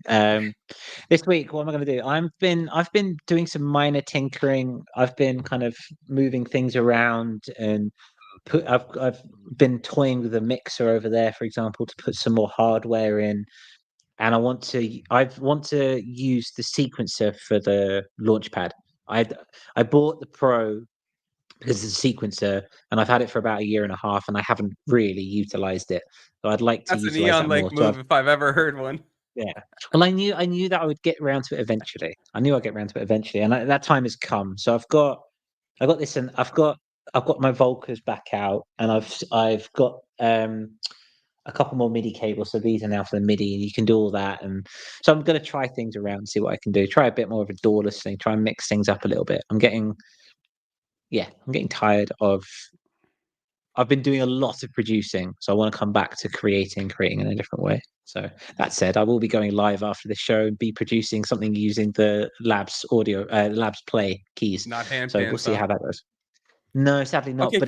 This week, what am I going to do? I've been doing some minor tinkering. I've been kind of moving things around, and I've been toying with a mixer over there, for example, to put some more hardware in. And I want to use the sequencer for the Launchpad. I bought the Pro because it's a sequencer, and I've had it for about 1.5 years, and I haven't really utilized it. So I'd like to. That's a Neon Lake move if I've ever heard one. Yeah. Well, I knew that I would get around to it eventually. And that time has come. So I've got this, and I've got my Volcas back out, and I've got a couple more MIDI cables. So these are now for the MIDI, and you can do all that. And so I'm going to try things around, see what I can do. Try a bit more of a DAWless thing. Try and mix things up a little bit. I'm getting tired of. I've been doing a lot of producing, so I want to come back to creating in a different way. So that said, I will be going live after the show and be producing something using the Labs Labs Play keys. Not hand. So we'll see how that goes. No, sadly not. Okay, but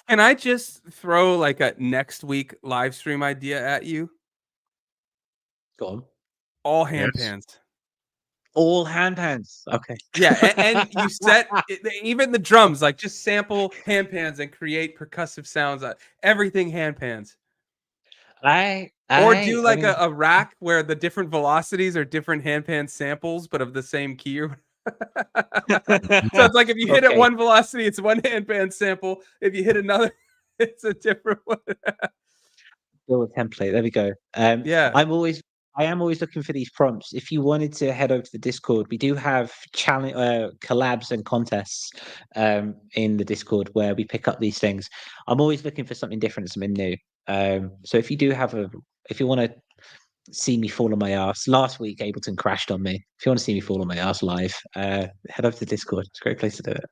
can I just throw like a next week live stream idea at you? Go on. All hand pans. All handpans. Okay. Yeah, and you set even the drums, like just sample handpans and create percussive sounds. Everything handpans. Or do like a rack where the different velocities are different handpan samples, but of the same key. So it's like if you hit at one velocity, it's one handpan sample. If you hit another, it's a different one. Build a template. There we go. Yeah. I am always looking for these prompts. If you wanted to head over to the Discord, we do have challenge collabs and contests in the Discord where we pick up these things. I'm always looking for something different, something new. So if you want to see me fall on my ass, last week Ableton crashed on me. If you want to see me fall on my ass live, head over to the Discord. It's a great place to do it.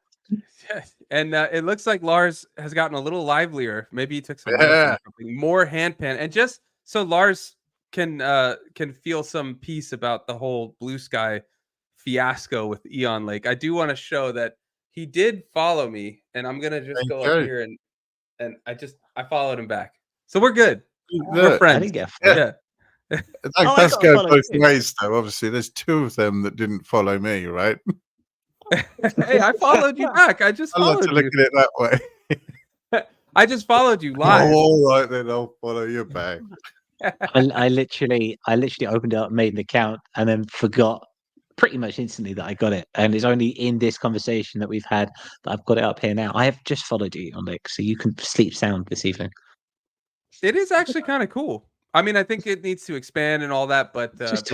And it looks like Lars has gotten a little livelier. Maybe he took some medicine or something. More handpan, and just so Lars can feel some peace about the whole Blue Sky fiasco with Eon Lake. I do want to show that he did follow me, and I'm gonna just go up here and I followed him back, so we're good. We're friends. That does go both ways, though. Obviously, there's two of them that didn't follow me, right? Hey, I followed you back. I just followed you. Look at it that way. I just followed you live. Oh, all right, then I'll follow you back. I literally opened it up, made an account, and then forgot pretty much instantly that I got it. And it's only in this conversation that we've had that I've got it up here now. I have just followed you on Nick, so you can sleep sound this evening. It is actually kind of cool. I mean, I think it needs to expand and all that, but just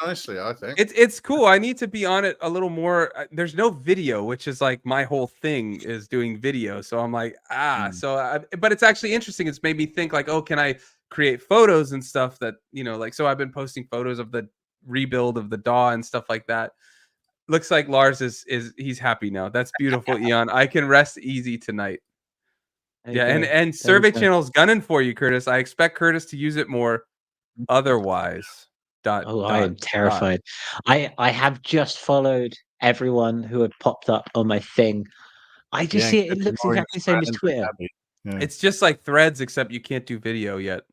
nicely, I think it's cool. I need to be on it a little more. There's no video, which is like my whole thing is doing video. So I'm like, but it's actually interesting. It's made me think like, oh, can I create photos and stuff that, like, so I've been posting photos of the rebuild of the DAW and stuff like that. Looks like Lars he's happy now. That's beautiful, Eon. I can rest easy tonight. Yeah, and Survey Channel's gunning for you, Curtis. I expect Curtis to use it more. Otherwise, I am terrified. I have just followed everyone who had popped up on my thing. I just see it looks exactly the same as Twitter. Yeah. It's just like Threads, except you can't do video yet.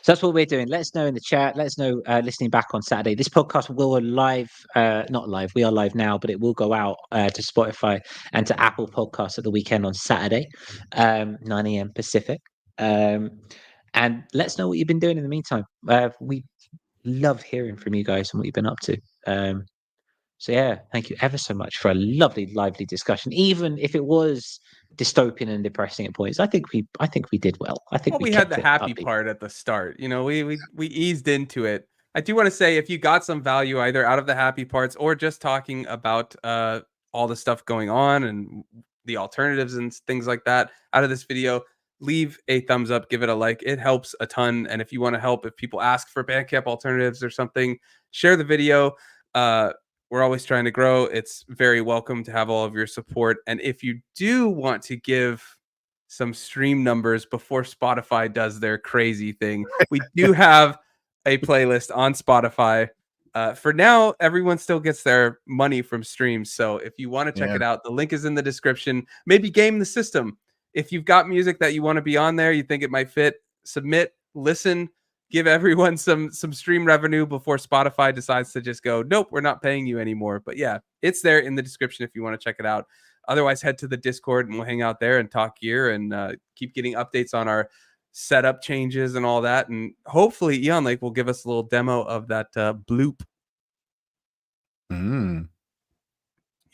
So that's what we're doing. Let us know in the chat. Let us know listening back on Saturday. This podcast will not live. We are live now, but it will go out to Spotify and to Apple Podcasts at the weekend on Saturday, 9 a.m. Pacific. And let us know what you've been doing in the meantime. We love hearing from you guys and what you've been up to. So yeah, thank you ever so much for a lovely, lively discussion. Even if it was dystopian and depressing at points, I think we did well. I think we had the happy part at the start. We eased into it. I do want to say, if you got some value either out of the happy parts or just talking about all the stuff going on and the alternatives and things like that out of this video, leave a thumbs up, give it a like. It helps a ton. And if you want to help, if people ask for Bandcamp Alternatives or something, share the video. We're always trying to grow. It's very welcome to have all of your support. And if you do want to give some stream numbers before Spotify does their crazy thing, we do have a playlist on Spotify. For now, everyone still gets their money from streams. So if you want to check it out, the link is in the description. Maybe game the system. If you've got music that you want to be on there, you think it might fit, submit, listen, give everyone some stream revenue before Spotify decides to just go, nope, we're not paying you anymore. But yeah, it's there in the description if you want to check it out. Otherwise, head to the Discord and we'll hang out there and talk gear and keep getting updates on our setup changes and all that. And hopefully Eon Lake will give us a little demo of that bloop. You'll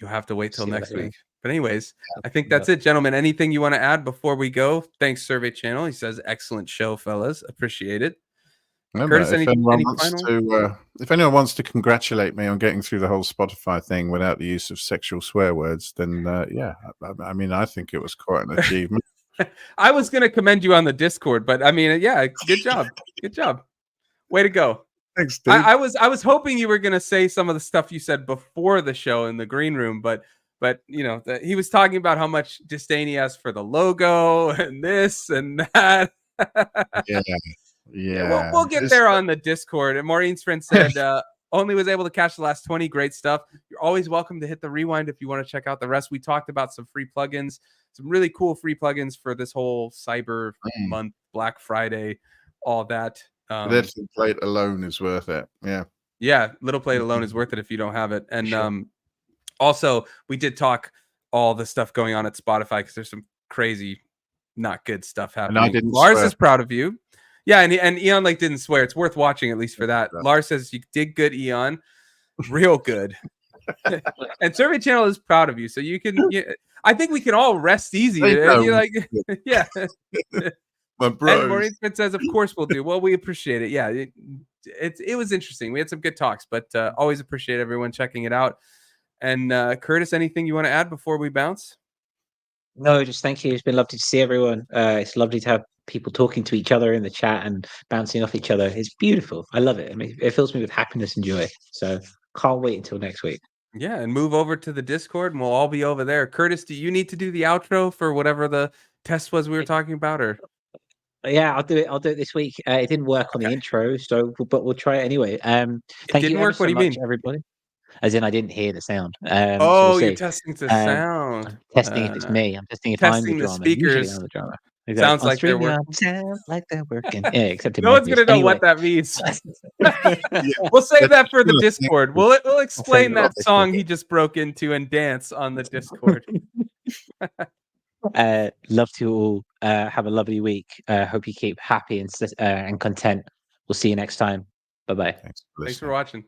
have to wait till next week. But anyways, I think that's it, gentlemen. Anything you want to add before we go? Thanks, Survey Channel. He says, excellent show, fellas. Appreciate it. Curtis, if anyone wants to congratulate me on getting through the whole Spotify thing without the use of sexual swear words, then I mean, I think it was quite an achievement. I was going to commend you on the Discord, but I mean, yeah, good job. Good job. Way to go. Thanks, dude. I was hoping you were going to say some of the stuff you said before the show in the green room, but he was talking about how much disdain he has for the logo and this and that. Yeah, we'll get there on the Discord. And Maureen's friend said only was able to catch the last 20. Great stuff. You're always welcome to hit the rewind if you want to check out the rest. We talked about some free plugins, some really cool free plugins for this whole Cyber Month, Black Friday, all that. That plate alone is worth it. Yeah. Yeah, Little Plate alone is worth it if you don't have it. And Sure. also, we did talk all the stuff going on at Spotify because there's some crazy, not good stuff happening. And I didn't Lars swear. is proud of you. Yeah, and Eon like didn't swear. It's worth watching at least for that. Lars says you did good, Eon, real good. And Survey Channel is proud of you, so you can. I think we can all rest easy. You're like, yeah. My bros. And Maureen Smith says, "Of course we'll do." Well, we appreciate it. Yeah, it was interesting. We had some good talks, but always appreciate everyone checking it out. And Curtis, anything you want to add before we bounce? No, just thank you. It's been lovely to see everyone. It's lovely to have people talking to each other in the chat and bouncing off each other. It's beautiful. I love it. I mean, it fills me with happiness and joy. So can't wait until next week. Yeah, and move over to the Discord, and we'll all be over there. Curtis, do you need to do the outro for whatever the test was we were talking about, or? Yeah, I'll do it. I'll do it this week. It didn't work on the intro, but we'll try it anyway. Thank didn't you work. ever so what do you much, mean? Everybody. As in, I didn't hear the sound. Oh, so you're testing the sound. I'm testing if it's me. I'm testing if testing I'm the the drama. speakers. Usually I'm the drama. Sounds like they're working. Sounds like they're working. Yeah, except no one's gonna know what that means. We'll save that for the Discord. We'll explain that song he just broke into and dance on the Discord. Love to all. Have a lovely week. Hope you keep happy and content. We'll see you next time. Bye bye. Thanks for watching.